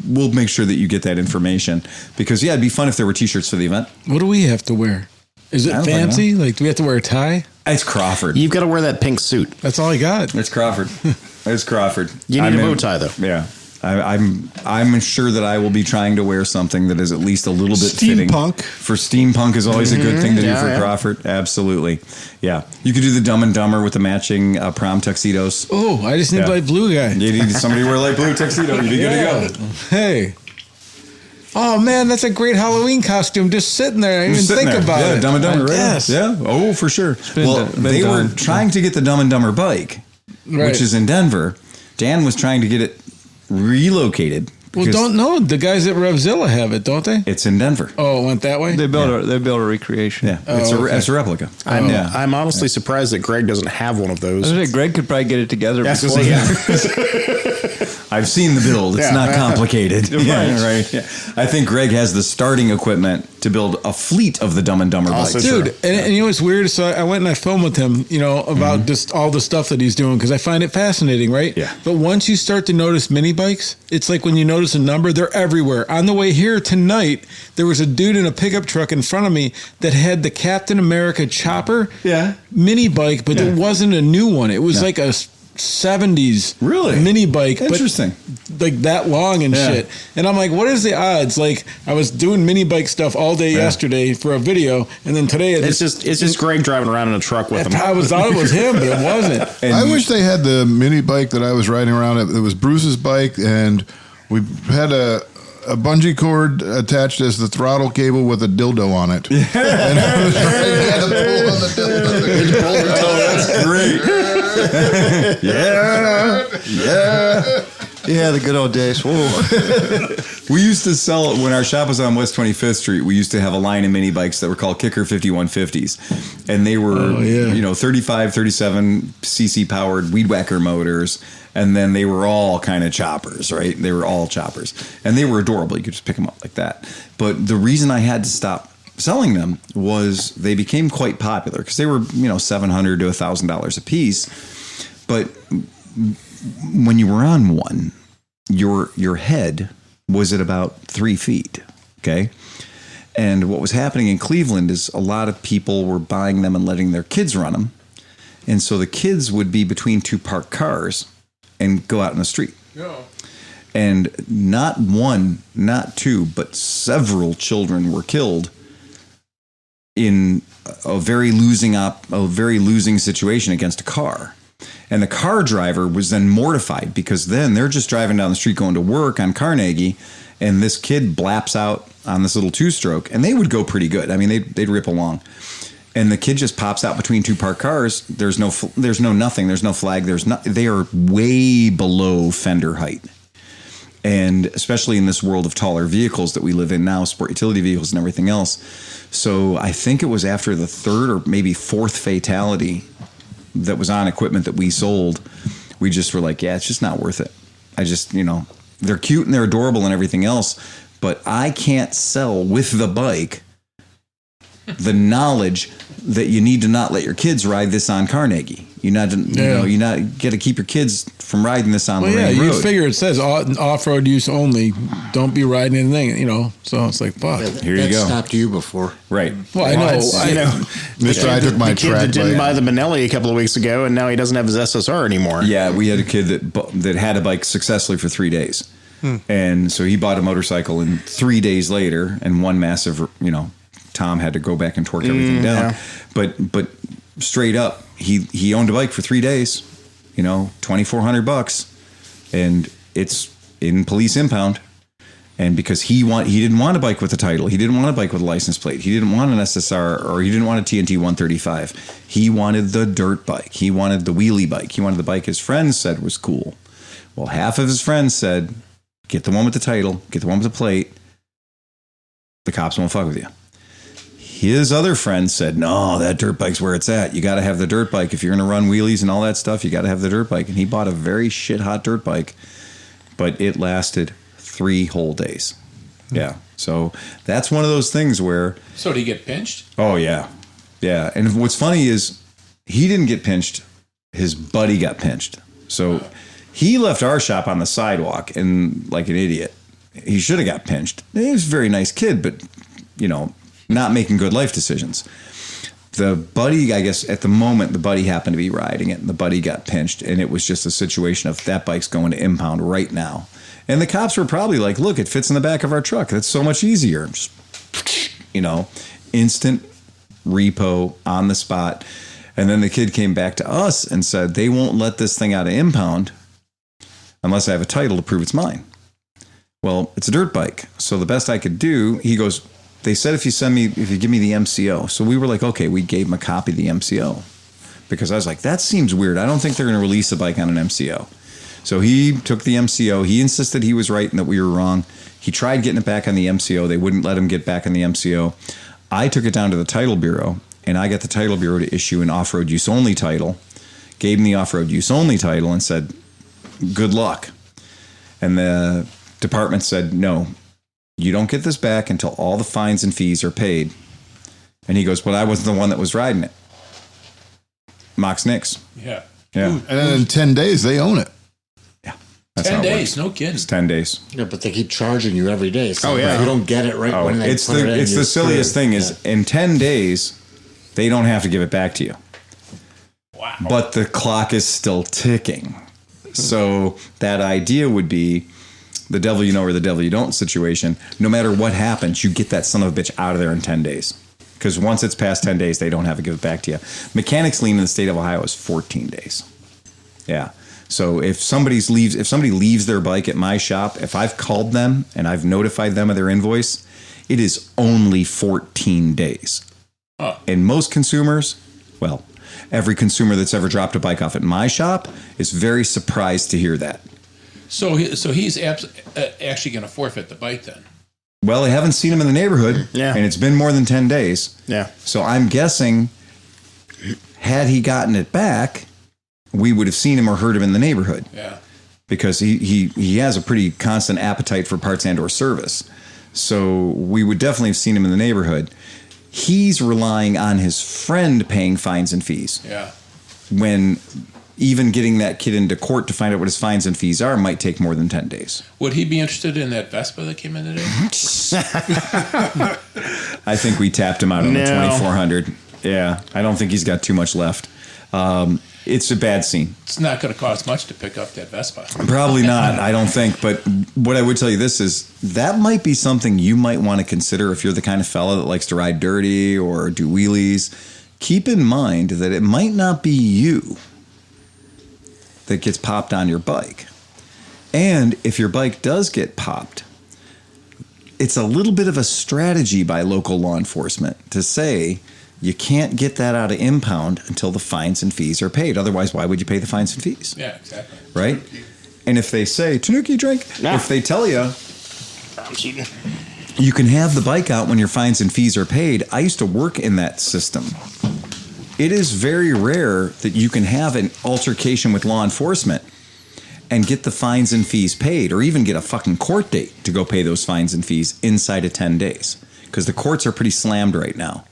we'll make sure that you get that information. Because, yeah, it'd be fun if there were T-shirts for the event. What do we have to wear? Is it fancy? Like, do we have to wear a tie? It's Crawford. You've got to wear that pink suit. That's all I got. It's Crawford. It's Crawford. You need a bow tie, though. Yeah. I'm sure that I will be trying to wear something that is at least a little bit fitting. Steampunk. For steampunk is always a good thing to do for Crawford. Absolutely. Yeah. You could do the Dumb and Dumber with the matching prom tuxedos. Oh, I just need light blue guy. You need somebody to wear a light blue tuxedo. You'd be good to go. Hey. Oh, man, that's a great Halloween costume just sitting there. I didn't even think about it. Yeah, Dumb and Dumber, right? Yes. Yeah. Oh, for sure. Well, been they done. were trying to get the Dumb and Dumber bike, which is in Denver. Dan was trying to get it relocated. Well, don't know. The guys at Revzilla have it, don't they? It's in Denver. Oh, it went that way? They built a recreation. Yeah, it's a replica. I'm honestly surprised that Greg doesn't have one of those. I think Greg could probably get it together. That's before I've seen the build. It's not complicated. Right. Yeah. I think Greg has the starting equipment to build a fleet of the Dumb and Dumber bikes. Dude, and you know what's weird? So I went and I filmed with him, about just all the stuff that he's doing because I find it fascinating, right? Yeah. But once you start to notice mini bikes, it's like when you notice a number, they're everywhere. On the way here tonight, there was a dude in a pickup truck in front of me that had the Captain America chopper mini bike, but it wasn't a new one. It was like a 70s mini bike. Interesting. But like that long and shit. And I'm like, what is the odds? Like I was doing mini bike stuff all day yesterday for a video, and then today it's just Greg driving around in a truck with him. I thought it was him, but it wasn't. I wish they had the mini bike that I was riding around. It was Bruce's bike, and we had a bungee cord attached as the throttle cable with a dildo on it. Yeah. And I was trying to pull on the dildo. That's great. Yeah, the good old days. Whoa. We used to sell, when our shop was on West 25th Street, we used to have a line of mini bikes that were called Kicker 5150s. And they were, 35, 37 cc powered weed whacker motors. And then they were all kind of choppers, right? They were all choppers. And they were adorable. You could just pick them up like that. But the reason I had to stop selling them was they became quite popular because they were, $700 to $1,000 a piece. But when you were on one, your head was at about 3 feet, okay? And what was happening in Cleveland is a lot of people were buying them and letting their kids run them. And so the kids would be between two parked cars and go out in the street. Yeah. And not one, not two, but several children were killed in a very losing situation against a car. And the car driver was then mortified because then they're just driving down the street going to work on Carnegie, and this kid blaps out on this little two-stroke, and they would go pretty good. I mean, they'd rip along. And the kid just pops out between two parked cars. There's no nothing. There's no flag. They are way below fender height. And especially in this world of taller vehicles that we live in now, sport utility vehicles and everything else. So I think it was after the third or maybe fourth fatality that was on equipment that we sold, we just were like, yeah, it's just not worth it. I just, they're cute and they're adorable and everything else, but I can't sell with the bike the knowledge that you need to not let your kids ride this on Carnegie. You got to keep your kids from riding this on the main road. You figure it says off-road use only. Don't be riding anything, So it's like, fuck. Here you go. That stopped you before, right? Well, I know. I took my track that didn't bike. buy the Benelli a couple of weeks ago, and now he doesn't have his SSR anymore. Yeah, we had a kid that had a bike successfully for 3 days. And so he bought a motorcycle, and 3 days later, and one massive, Tom had to go back and torque everything down. Yeah. But straight up, he owned a bike for 3 days, $2,400, and it's in police impound. And because he didn't want a bike with a title, he didn't want a bike with a license plate, he didn't want an SSR, or he didn't want a TNT 135. He wanted the dirt bike. He wanted the wheelie bike. He wanted the bike his friends said was cool. Well, half of his friends said, get the one with the title, get the one with the plate. The cops won't fuck with you. His other friends said, no, that dirt bike's where it's at. You got to have the dirt bike. If you're going to run wheelies and all that stuff, you got to have the dirt bike. And he bought a very shit hot dirt bike, but it lasted 3 whole days. Yeah. So that's one of those things where. So did he get pinched? Oh, yeah. Yeah. And what's funny is he didn't get pinched. His buddy got pinched. So he left our shop on the sidewalk and like an idiot. He should have got pinched. He was a very nice kid, but, not making good life decisions. The buddy, I guess at the moment, the buddy happened to be riding it and the buddy got pinched. And it was just a situation of that bike's going to impound right now. And the cops were probably like, look, it fits in the back of our truck. That's so much easier. Just, instant repo on the spot. And then the kid came back to us and said, they won't let this thing out of impound unless I have a title to prove it's mine. Well, it's a dirt bike. So the best I could do, he goes, they said if you give me the MCO. So we were like, okay, we gave him a copy of the MCO. Because I was like, that seems weird. I don't think they're going to release a bike on an MCO. So he took the MCO. He insisted he was right and that we were wrong. He tried getting it back on the MCO. They wouldn't let him get back on the MCO. I took it down to the title bureau, and I got the title bureau to issue an off-road use only title, gave him the off-road use only title, and said, good luck. And the department said, no, you don't get this back until all the fines and fees are paid. And he goes, well, I wasn't the one that was riding it. Mox Nix. Yeah. Yeah. And then in 10 days, they own it. That's 10 how it days, works. no kidding. It's 10 days. Yeah, but they keep charging you every day. So Oh, yeah. you don't get it right when they it's put it in. the you're silliest screwed. thing is in 10 days, they don't have to give it back to you. Wow. But the clock is still ticking. So that idea would be the devil you know or the devil you don't situation. No matter what happens, you get that son of a bitch out of there in 10 days. Because once it's past 10 days, they don't have to give it back to you. Mechanics lien in the state of Ohio is 14 days. Yeah. So if somebody leaves their bike at my shop, if I've called them and I've notified them of their invoice, it is only 14 days. Oh. And most consumers, well, every consumer that's ever dropped a bike off at my shop is very surprised to hear that. So he's actually going to forfeit the bike then. Well, I haven't seen him in the neighborhood, Yeah. and it's been more than 10 days. Yeah. So I'm guessing, had he gotten it back, we would have seen him or heard him in the neighborhood. Yeah. Because he has a pretty constant appetite for parts and or service. So we would definitely have seen him in the neighborhood. He's relying on his friend paying fines and fees. Yeah. When even getting that kid into court to find out what his fines and fees are might take more than 10 days. Would he be interested in that Vespa that came in today? I think we tapped him out on the 2400. Yeah, I don't think he's got too much left. It's a bad scene. It's not going to cost much to pick up that Vespa. Probably not, I don't think. But what I would tell you this is that might be something you might want to consider if you're the kind of fella that likes to ride dirty or do wheelies. Keep in mind that it might not be you that gets popped on your bike. And if your bike does get popped, it's a little bit of a strategy by local law enforcement to say you can't get that out of impound until the fines and fees are paid. Otherwise, why would you pay the fines and fees? Yeah, exactly. Right? And if they say, Tanuki drink, if they tell you, you can have the bike out when your fines and fees are paid. I used to work in that system. It is very rare that you can have an altercation with law enforcement and get the fines and fees paid, or even get a fucking court date to go pay those fines and fees inside of 10 days. Because the courts are pretty slammed right now.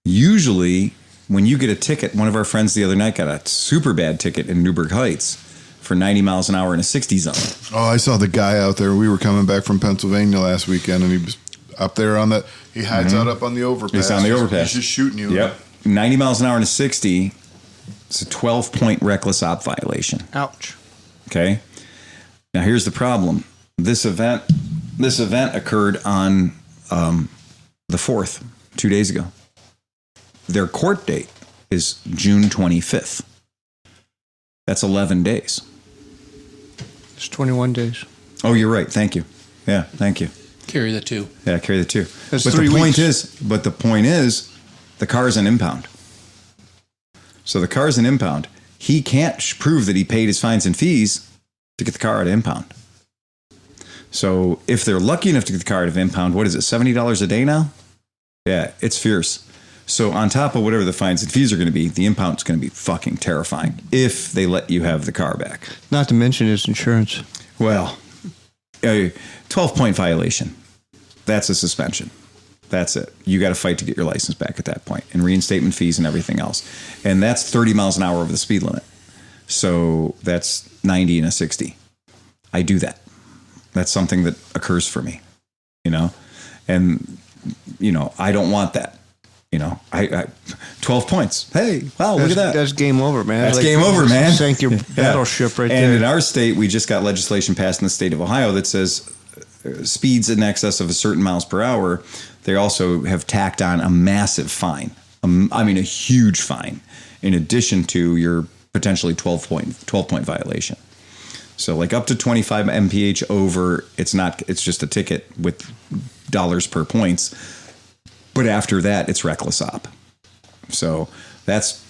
Usually, when you get a ticket, one of our friends the other night got a super bad ticket in Newburgh Heights for 90 miles an hour in a 60 zone. Oh, I saw the guy out there. We were coming back from Pennsylvania last weekend, and he was up there on the. He hides out up on the overpass. He's on the overpass. He's just shooting you. Yep. 90 miles an hour in a 60. It's a 12-point reckless op violation. Ouch. Okay. Now, here's the problem. This event occurred on the 4th, 2 days ago. Their court date is June 25th. That's 11 days. It's 21 days. Oh, you're right. Thank you. Yeah, thank you. Carry the 2. Yeah, carry the 2. That's but 3 the point weeks. is, the car is an impound. So the car is an impound. He can't prove that he paid his fines and fees to get the car out of impound. So if they're lucky enough to get the car out of impound, what is it, $70 a day now? Yeah, it's fierce. So on top of whatever the fines and fees are going to be, the impound's going to be fucking terrifying if they let you have the car back. Not to mention his insurance. Well, a 12-point violation. That's a suspension. That's it. You got to fight to get your license back at that point, and reinstatement fees and everything else. And that's 30 miles an hour over the speed limit. So that's 90 and a 60. I do that. That's something that occurs for me, and, I don't want that. I 12 points. Hey, wow, look at that. That's game over, man. That's game over, man. Sank your battleship right and there. in our state, we just got legislation passed in the state of Ohio that says speeds in excess of a certain miles per hour, they also have tacked on a massive fine. A huge fine, in addition to your potentially 12-point violation. So like up to 25 mph over, it's just a ticket with dollars per points. But after that, it's reckless op. So that's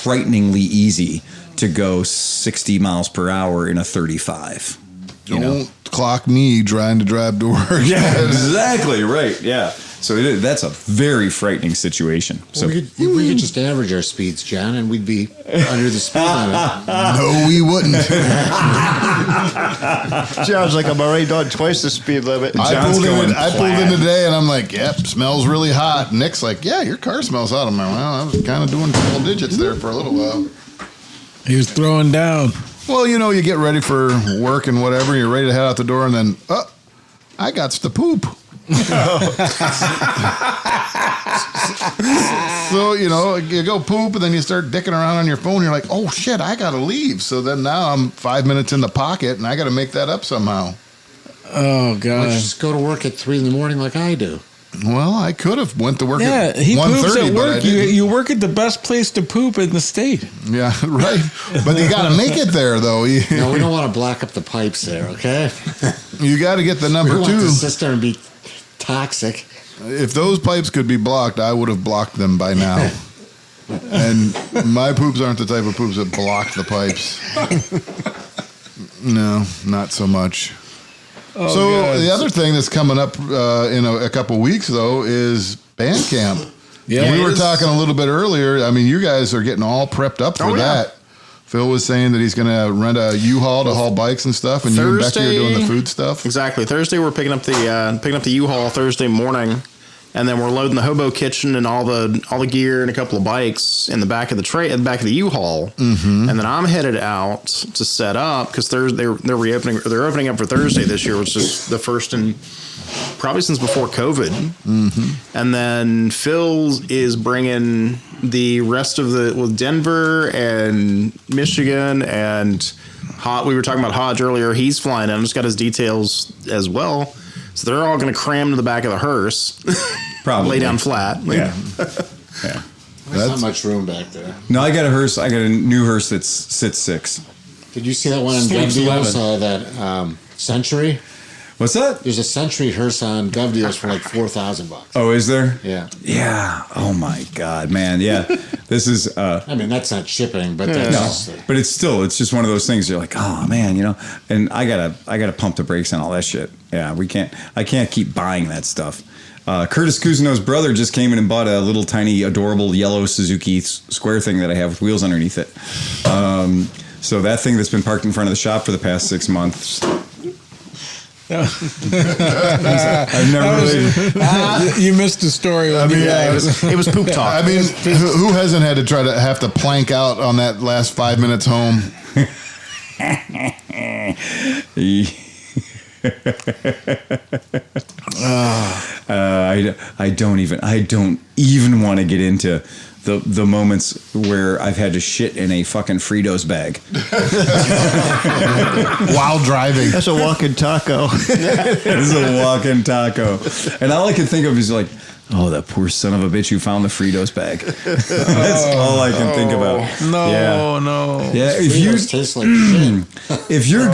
frighteningly easy to go 60 miles per hour in a 35. Don't clock me trying to drive to work. Yeah, exactly right. Yeah. So that's a very frightening situation. So we could just average our speeds, John, and we'd be under the speed limit. No, we wouldn't. John's like, I'm already done twice the speed limit. I pulled in today, and I'm like, yep, smells really hot. Nick's like, yeah, your car smells hot. I'm like, well, I was kind of doing double digits there for a little while. He was throwing down. Well, you get ready for work and whatever. You're ready to head out the door, and then, I got to poop. So, you go poop, and then you start dicking around on your phone. You're like, oh, shit, I got to leave. So then now I'm 5 minutes in the pocket, and I got to make that up somehow. Oh, God. Let's just go to work at 3 a.m. like I do. Well, I could have went to work at 1:30. He poops at but I work. didn't. You work at the best place to poop in the state. Yeah, right. But you got to make it there, though. No, we don't want to block up the pipes there, okay? You got to get the We number don't want 2. the cistern to be toxic. If those pipes could be blocked, I would have blocked them by now. And my poops aren't the type of poops that block the pipes. No, not so much. Oh, So God. the other thing that's coming up in a couple weeks, though, is band camp. Yeah, We it were is. talking a little bit earlier. I mean, you guys are getting all prepped up for Oh, yeah. that. Phil was saying that he's going to rent a U-Haul to haul bikes and stuff, and you and Becky are doing the food stuff. Exactly. Thursday we're picking up the U-Haul Thursday morning, and then we're loading the hobo kitchen and all the gear and a couple of bikes in the back of the U-Haul, and then I'm headed out to set up because they're opening up for Thursday this year, which is the first in probably since before COVID. And then Phil is bringing the rest of Denver and Michigan and we were talking about Hodge earlier. He's flying in. Just got his details as well. So they're all going to cram to the back of the hearse. probably Lay down flat. Yeah. There's not much room back there. No, I got a hearse. I got a new hearse that sits 6. Did you see that one on Sleeps GovDeals? That Century? What's that? There's a Century hearse on GovDeals for like $4,000. Oh, is there? Yeah. Yeah. Oh my God, man. Yeah. This is. I mean, that's not shipping, but that's just, But it's just one of those things. You're like, oh man, And I gotta pump the brakes on all that shit. Yeah, I can't keep buying that stuff. Curtis Cousineau's brother just came in and bought a little tiny, adorable yellow Suzuki square thing that I have with wheels underneath it. So that thing that's been parked in front of the shop for the past 6 months. I've never really. You missed the story. It was poop talk. I mean, who hasn't had to have to plank out on that last 5 minutes home? I don't even want to get into the moments where I've had to shit in a fucking Fritos bag While driving. That's a walking taco. It's a walking taco. And all I can think of is like, oh, that poor son of a bitch who found the Fritos bag. That's all I can think about. No. Yeah, Fritos taste like shit. if you're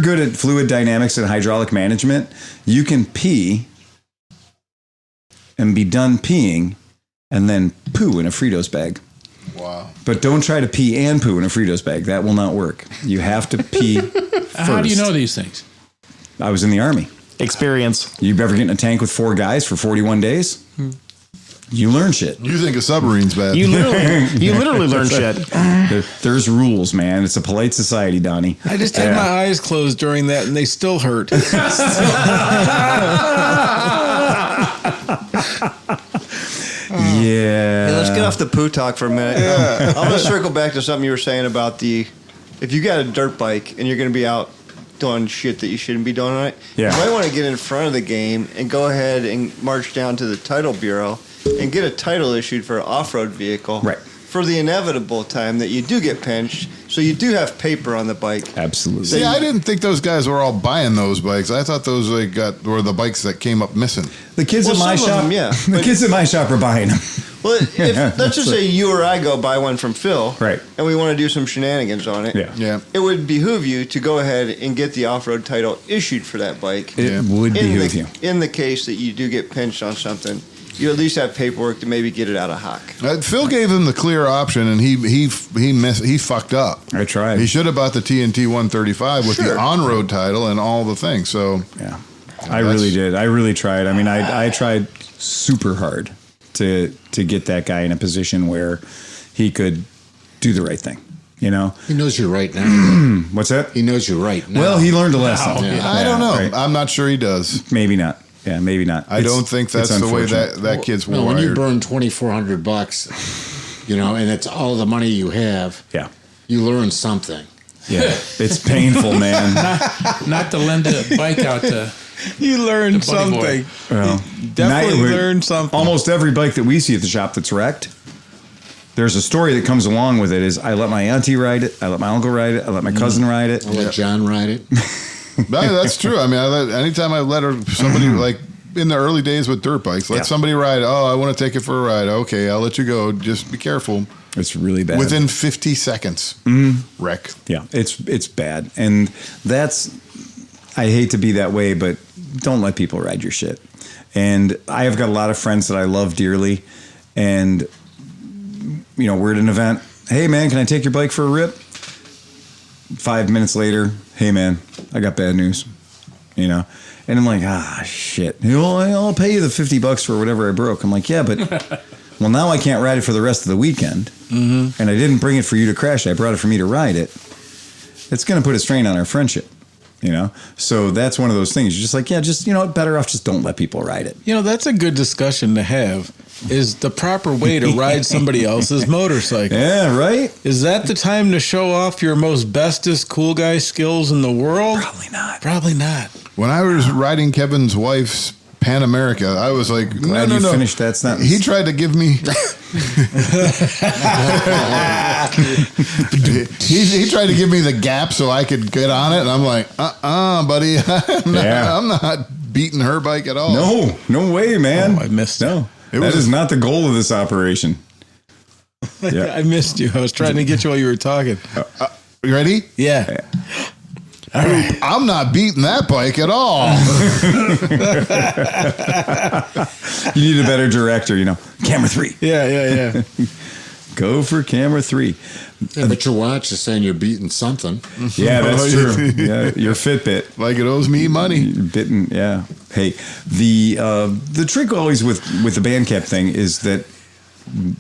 good at fluid dynamics and hydraulic management, you can pee and be done peeing and then poo in a Fritos bag. Wow. But don't try to pee and poo in a Fritos bag. That will not work. You have to pee first. How do you know these things? I was in the Army. Experience. You ever get in a tank with 4 guys for 41 days? You learn shit. You think a submarine's bad? You literally learn shit. There's rules, man. It's a polite society, Donnie. I just had my eyes closed during that, and they still hurt. Yeah. Hey, let's get off the poo talk for a minute. I'm going to circle back to something you were saying about if you got a dirt bike and you're going to be out doing shit that you shouldn't be doing on it, Yeah. you might want to get in front of the game and go ahead and march down to the title bureau and get a title issued for an off-road vehicle. Right. For the inevitable time that you do get pinched, so you do have paper on the bike. Absolutely. See, I didn't think those guys were all buying those bikes. I thought those were the bikes that came up missing. The kids Well, at my some of shop, them, yeah. the kids at my shop are buying them. Well, let's just say you or I go buy one from Phil, Right. and we want to do some shenanigans on it. Yeah. It would behoove you to go ahead and get the off-road title issued for that bike. It would behoove you. In the case that you do get pinched on something, you at least have paperwork to maybe get it out of hock. Phil gave him the clear option, and he fucked up. I tried. He should have bought the TNT 135 with the on-road title and all the things. So Yeah. I really did. I really tried. I mean, I tried super hard to get that guy in a position where he could do the right thing. You know? He knows you're right now. What's that? He knows you're right now. Well, he learned a lesson. Yeah. I don't know. Right. I'm not sure he does. Maybe not. Yeah, maybe not. I don't think that's it's the way unfortunate. that kid's No, wired. when you burn $2,400, and it's all the money you have, Yeah. you learn something. Yeah. It's painful, man. Not to lend a bike out to. You learned The buddy boy. something. Well, Definitely night- learned something. Almost every bike that we see at the shop that's wrecked, there's a story that comes along with it. Is I let my auntie ride it, I let my uncle ride it, I let my cousin ride it. I'll let John ride it. That's true. I mean, anytime I let somebody like in the early days with dirt bikes, let somebody ride. Oh, I want to take it for a ride. Okay, I'll let you go. Just be careful. It's really bad. Within 50 seconds, wreck. Yeah, it's bad, and that's. I hate to be that way, but don't let people ride your shit. And I have got a lot of friends that I love dearly, and we're at an event. Hey man, can I take your bike for a rip? 5 minutes later, hey man, I got bad news. And I'm like, shit. I'll pay you the $50 for whatever I broke. I'm like, yeah, but well, now I can't ride it for the rest of the weekend, and I didn't bring it for you to crash. I brought it for me to ride it. It's going to put a strain on our friendship. So that's one of those things. You're just like, better off just don't let people ride it. That's a good discussion to have. Is the proper way to ride somebody else's motorcycle? Yeah, right? Is that the time to show off your most bestest cool guy skills in the world? Probably not. Probably not. When I was riding Kevin's wife's Pan America, I was like, Glad no. you finished that sentence. He tried to give me. he tried to give me the gap so I could get on it, and I'm like, buddy, I'm not beating her bike at all. No way, man. Oh, I missed it. No, It that was- is not the goal of this operation. Yeah. I missed you. I was trying to get you while you were talking. You ready? Yeah. I'm not beating that bike at all. You need a better director, Camera 3. Yeah. Go for camera 3. Yeah, but your watch is saying you're beating something. Yeah, that's true. Yeah, your Fitbit. Like it owes me money. You're bitten, yeah. Hey, the trick always with the Bandcamp thing is that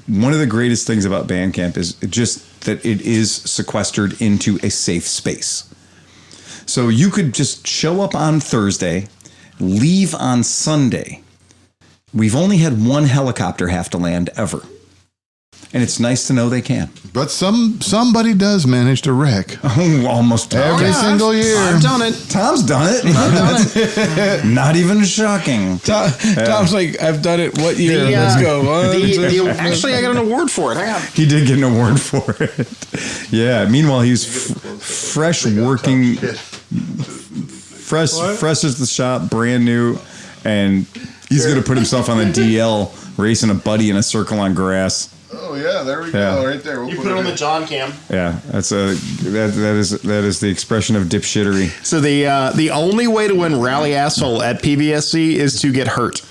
one of the greatest things about Bandcamp is just that it is sequestered into a safe space. So you could just show up on Thursday, leave on Sunday. We've only had one helicopter have to land ever. and it's nice to know they can. But somebody does manage to wreck Almost every single year. I've done it. Tom's done it. I've done it. Not even shocking. Tom's like, I've done it. What year? Let's go. Actually, I got an award for it. Hang on. He did get an award for it. Yeah. Meanwhile, he was fresh working, fresh as the shop, brand new, and he's going to put himself on the DL racing a buddy in a circle on grass. Oh yeah, there we go, right there. We'll You put it on the John cam. Yeah, that is the expression of dipshittery. So the only way to win rally asshole at PVSC is to get hurt.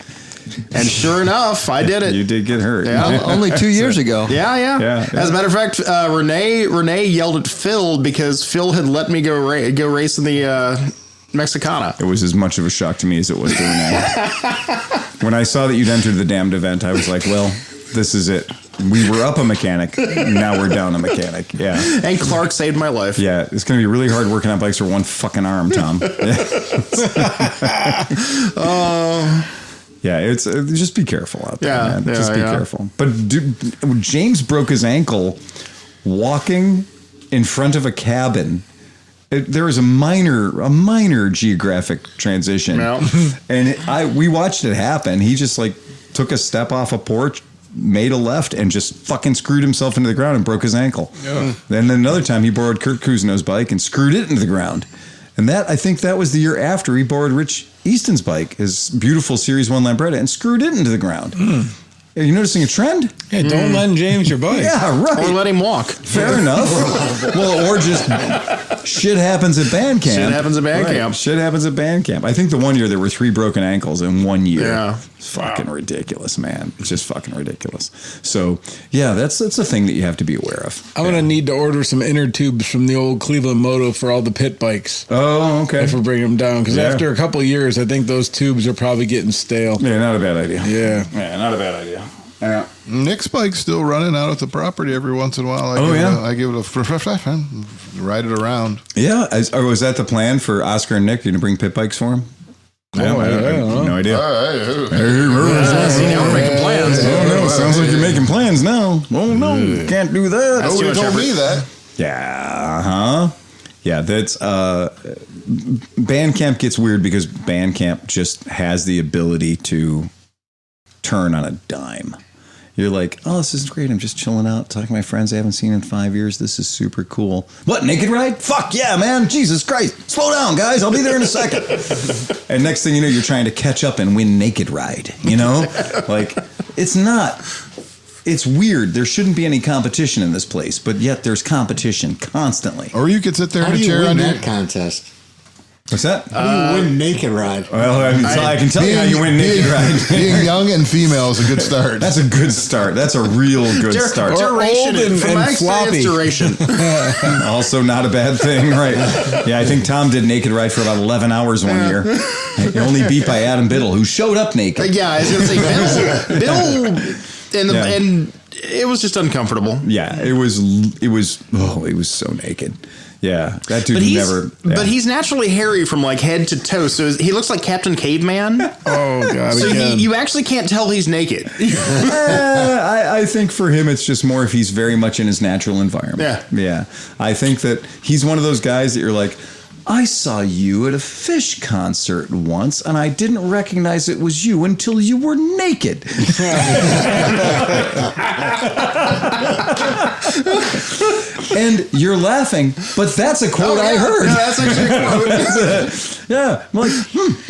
And sure enough, I did it. You did get hurt. Yeah. Only 2 years ago. Yeah. As a matter of fact, Renee yelled at Phil because Phil had let me go race in the Mexicana. It was as much of a shock to me as it was to Renee. When I saw that you'd entered the damned event, I was like, well, this is it. We were up a mechanic. Now we're down a mechanic. Yeah. And Clark saved my life. Yeah. It's going to be really hard working on bikes for one fucking arm, Tom. Yeah. It's just be careful out there, man. Just be careful. But James broke his ankle walking in front of a cabin. There was a minor geographic transition. Yeah. And we watched it happen. He just like took a step off a porch, made a left, and just fucking screwed himself into the ground and broke his ankle. Yeah. Then another time he borrowed Kurt Kuzno's bike and screwed it into the ground. And I think that was the year after he borrowed Rich Easton's bike, his beautiful Series 1 Lambretta, and screwed it into the ground. Are you noticing a trend? Yeah, don't lend James your bike. Yeah, right. Or let him walk. Fair enough. Well, or just shit happens at band camp. Shit happens at band camp. Shit happens at band camp. I think the one year there were 3 broken ankles in 1 year. Yeah. It's fucking ridiculous, man. It's just fucking ridiculous. So, yeah, that's a thing that you have to be aware of. I'm going to need to order some inner tubes from the old ClevelandMoto for all the pit bikes. Oh, okay. If we bring them down. Because after a couple of years, I think those tubes are probably getting stale. Yeah, not a bad idea. Yeah. Yeah, not a bad idea. Yeah. Nick's bike's still running out at the property every once in a while. I give it a ride it around. Yeah. Was that the plan for Oscar and Nick? You're going to bring pit bikes for him? No, I don't know. No idea. See, now we're making plans. Oh, no. Sounds like you're making plans now. Oh, no. Can't do that. Nobody told me that. Yeah. Huh? Yeah. That's Bandcamp gets weird because Bandcamp just has the ability to turn on a dime. You're like, oh, this is great. I'm just chilling out, talking to my friends I haven't seen in 5 years. This is super cool. What, naked ride? Fuck yeah, man. Jesus Christ. Slow down, guys. I'll be there in a second. And next thing you know, you're trying to catch up and win naked ride. You know? Like, it's not. It's weird. There shouldn't be any competition in this place, but yet there's competition constantly. Or you could sit there in a chair win under that contest? What's that? How do you win naked ride? Well, I can tell you how you win naked ride. Being young and female is a good start. That's a good start. That's a real good start. Duration. Old and From my floppy. experience, duration. Also not a bad thing, right? Yeah, I think Tom did naked ride for about 11 hours one year. He only beat by Adam Biddle, who showed up naked. Yeah, I was going to say, Bill, and it was just uncomfortable. Yeah, it was so naked. Yeah, that dude never. Yeah. But he's naturally hairy from like head to toe, so he looks like Captain Caveman. Oh god! So you actually can't tell he's naked. I think for him, it's just more if he's very much in his natural environment. Yeah. I think that he's one of those guys that you're like, I saw you at a Fish concert once, and I didn't recognize it was you until you were naked. And you're laughing, but that's a quote I heard. No, that's actually a quote. Yeah. I'm like,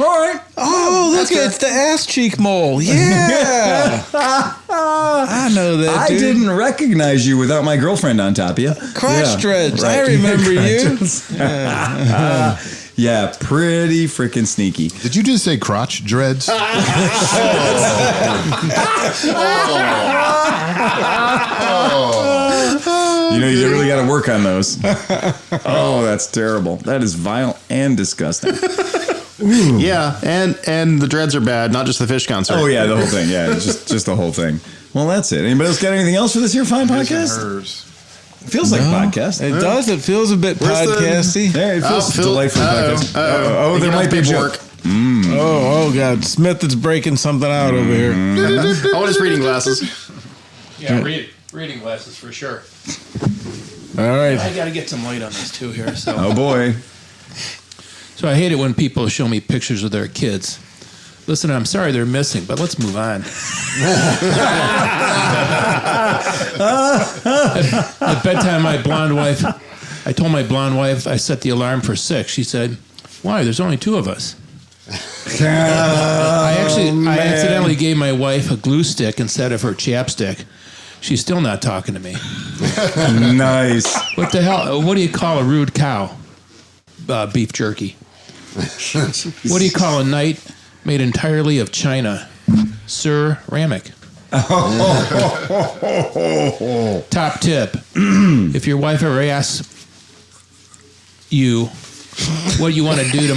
all right. Oh, look, it's the ass cheek mole. Yeah. I know that, dude. I didn't recognize you without my girlfriend on top of you. Crotch dreads. Right. I remember you. Yeah, pretty freaking sneaky. Did you just say crotch dreads? You know, you really got to work on those. Oh, that's terrible. That is vile and disgusting. Ooh. Yeah, and the dreads are bad, not just the Fish concert. Oh yeah, the whole thing. Yeah, just the whole thing. Well, that's it. Anybody else got anything else for this here fine podcast? Feels like a podcast. It does. It feels a bit podcasty. Yeah, it feels delightfully podcast. Oh, there might be a joke. Oh God, Smith is breaking something out over here. I want his reading glasses. Yeah, read it. Reading glasses for sure. All right. I got to get some light on this too here. So. Oh boy. So I hate it when people show me pictures of their kids. Listen, I'm sorry they're missing, but let's move on. At bedtime, I told my blonde wife I set the alarm for 6. She said, "Why? There's only 2 of us." I accidentally gave my wife a glue stick instead of her chapstick. She's still not talking to me. Nice. What the hell? What do you call a rude cow? Beef jerky. What do you call a knight made entirely of china? Ceramic. Top tip. If your wife ever asks you what you want to do to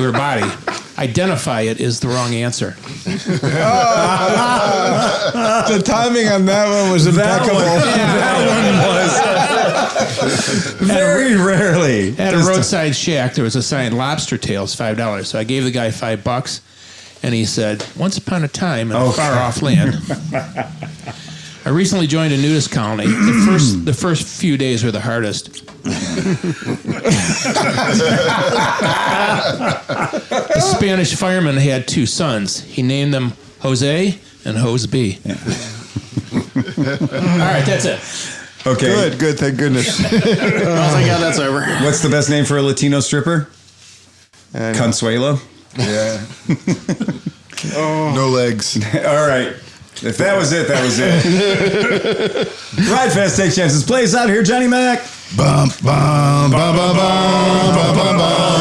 her body, identify it is the wrong answer. The timing on that one was impeccable. Very rarely. At a roadside shack, there was a sign, lobster tails, $5. So I gave the guy $5, and he said, "Once upon a time in a far-off land." I recently joined a nudist colony. The first few days were the hardest. The Spanish fireman had 2 sons. He named them Jose and Jose B. Yeah. All right, that's it. Okay. Good. Thank goodness. Oh my God, that's over. What's the best name for a Latino stripper? Consuelo. Yeah. No legs. All right. If that was it, that was it. Ride fast, take chances. Play us out here, Johnny Mac. Bum, bum, bum, bum, bum, bum, bum, bum.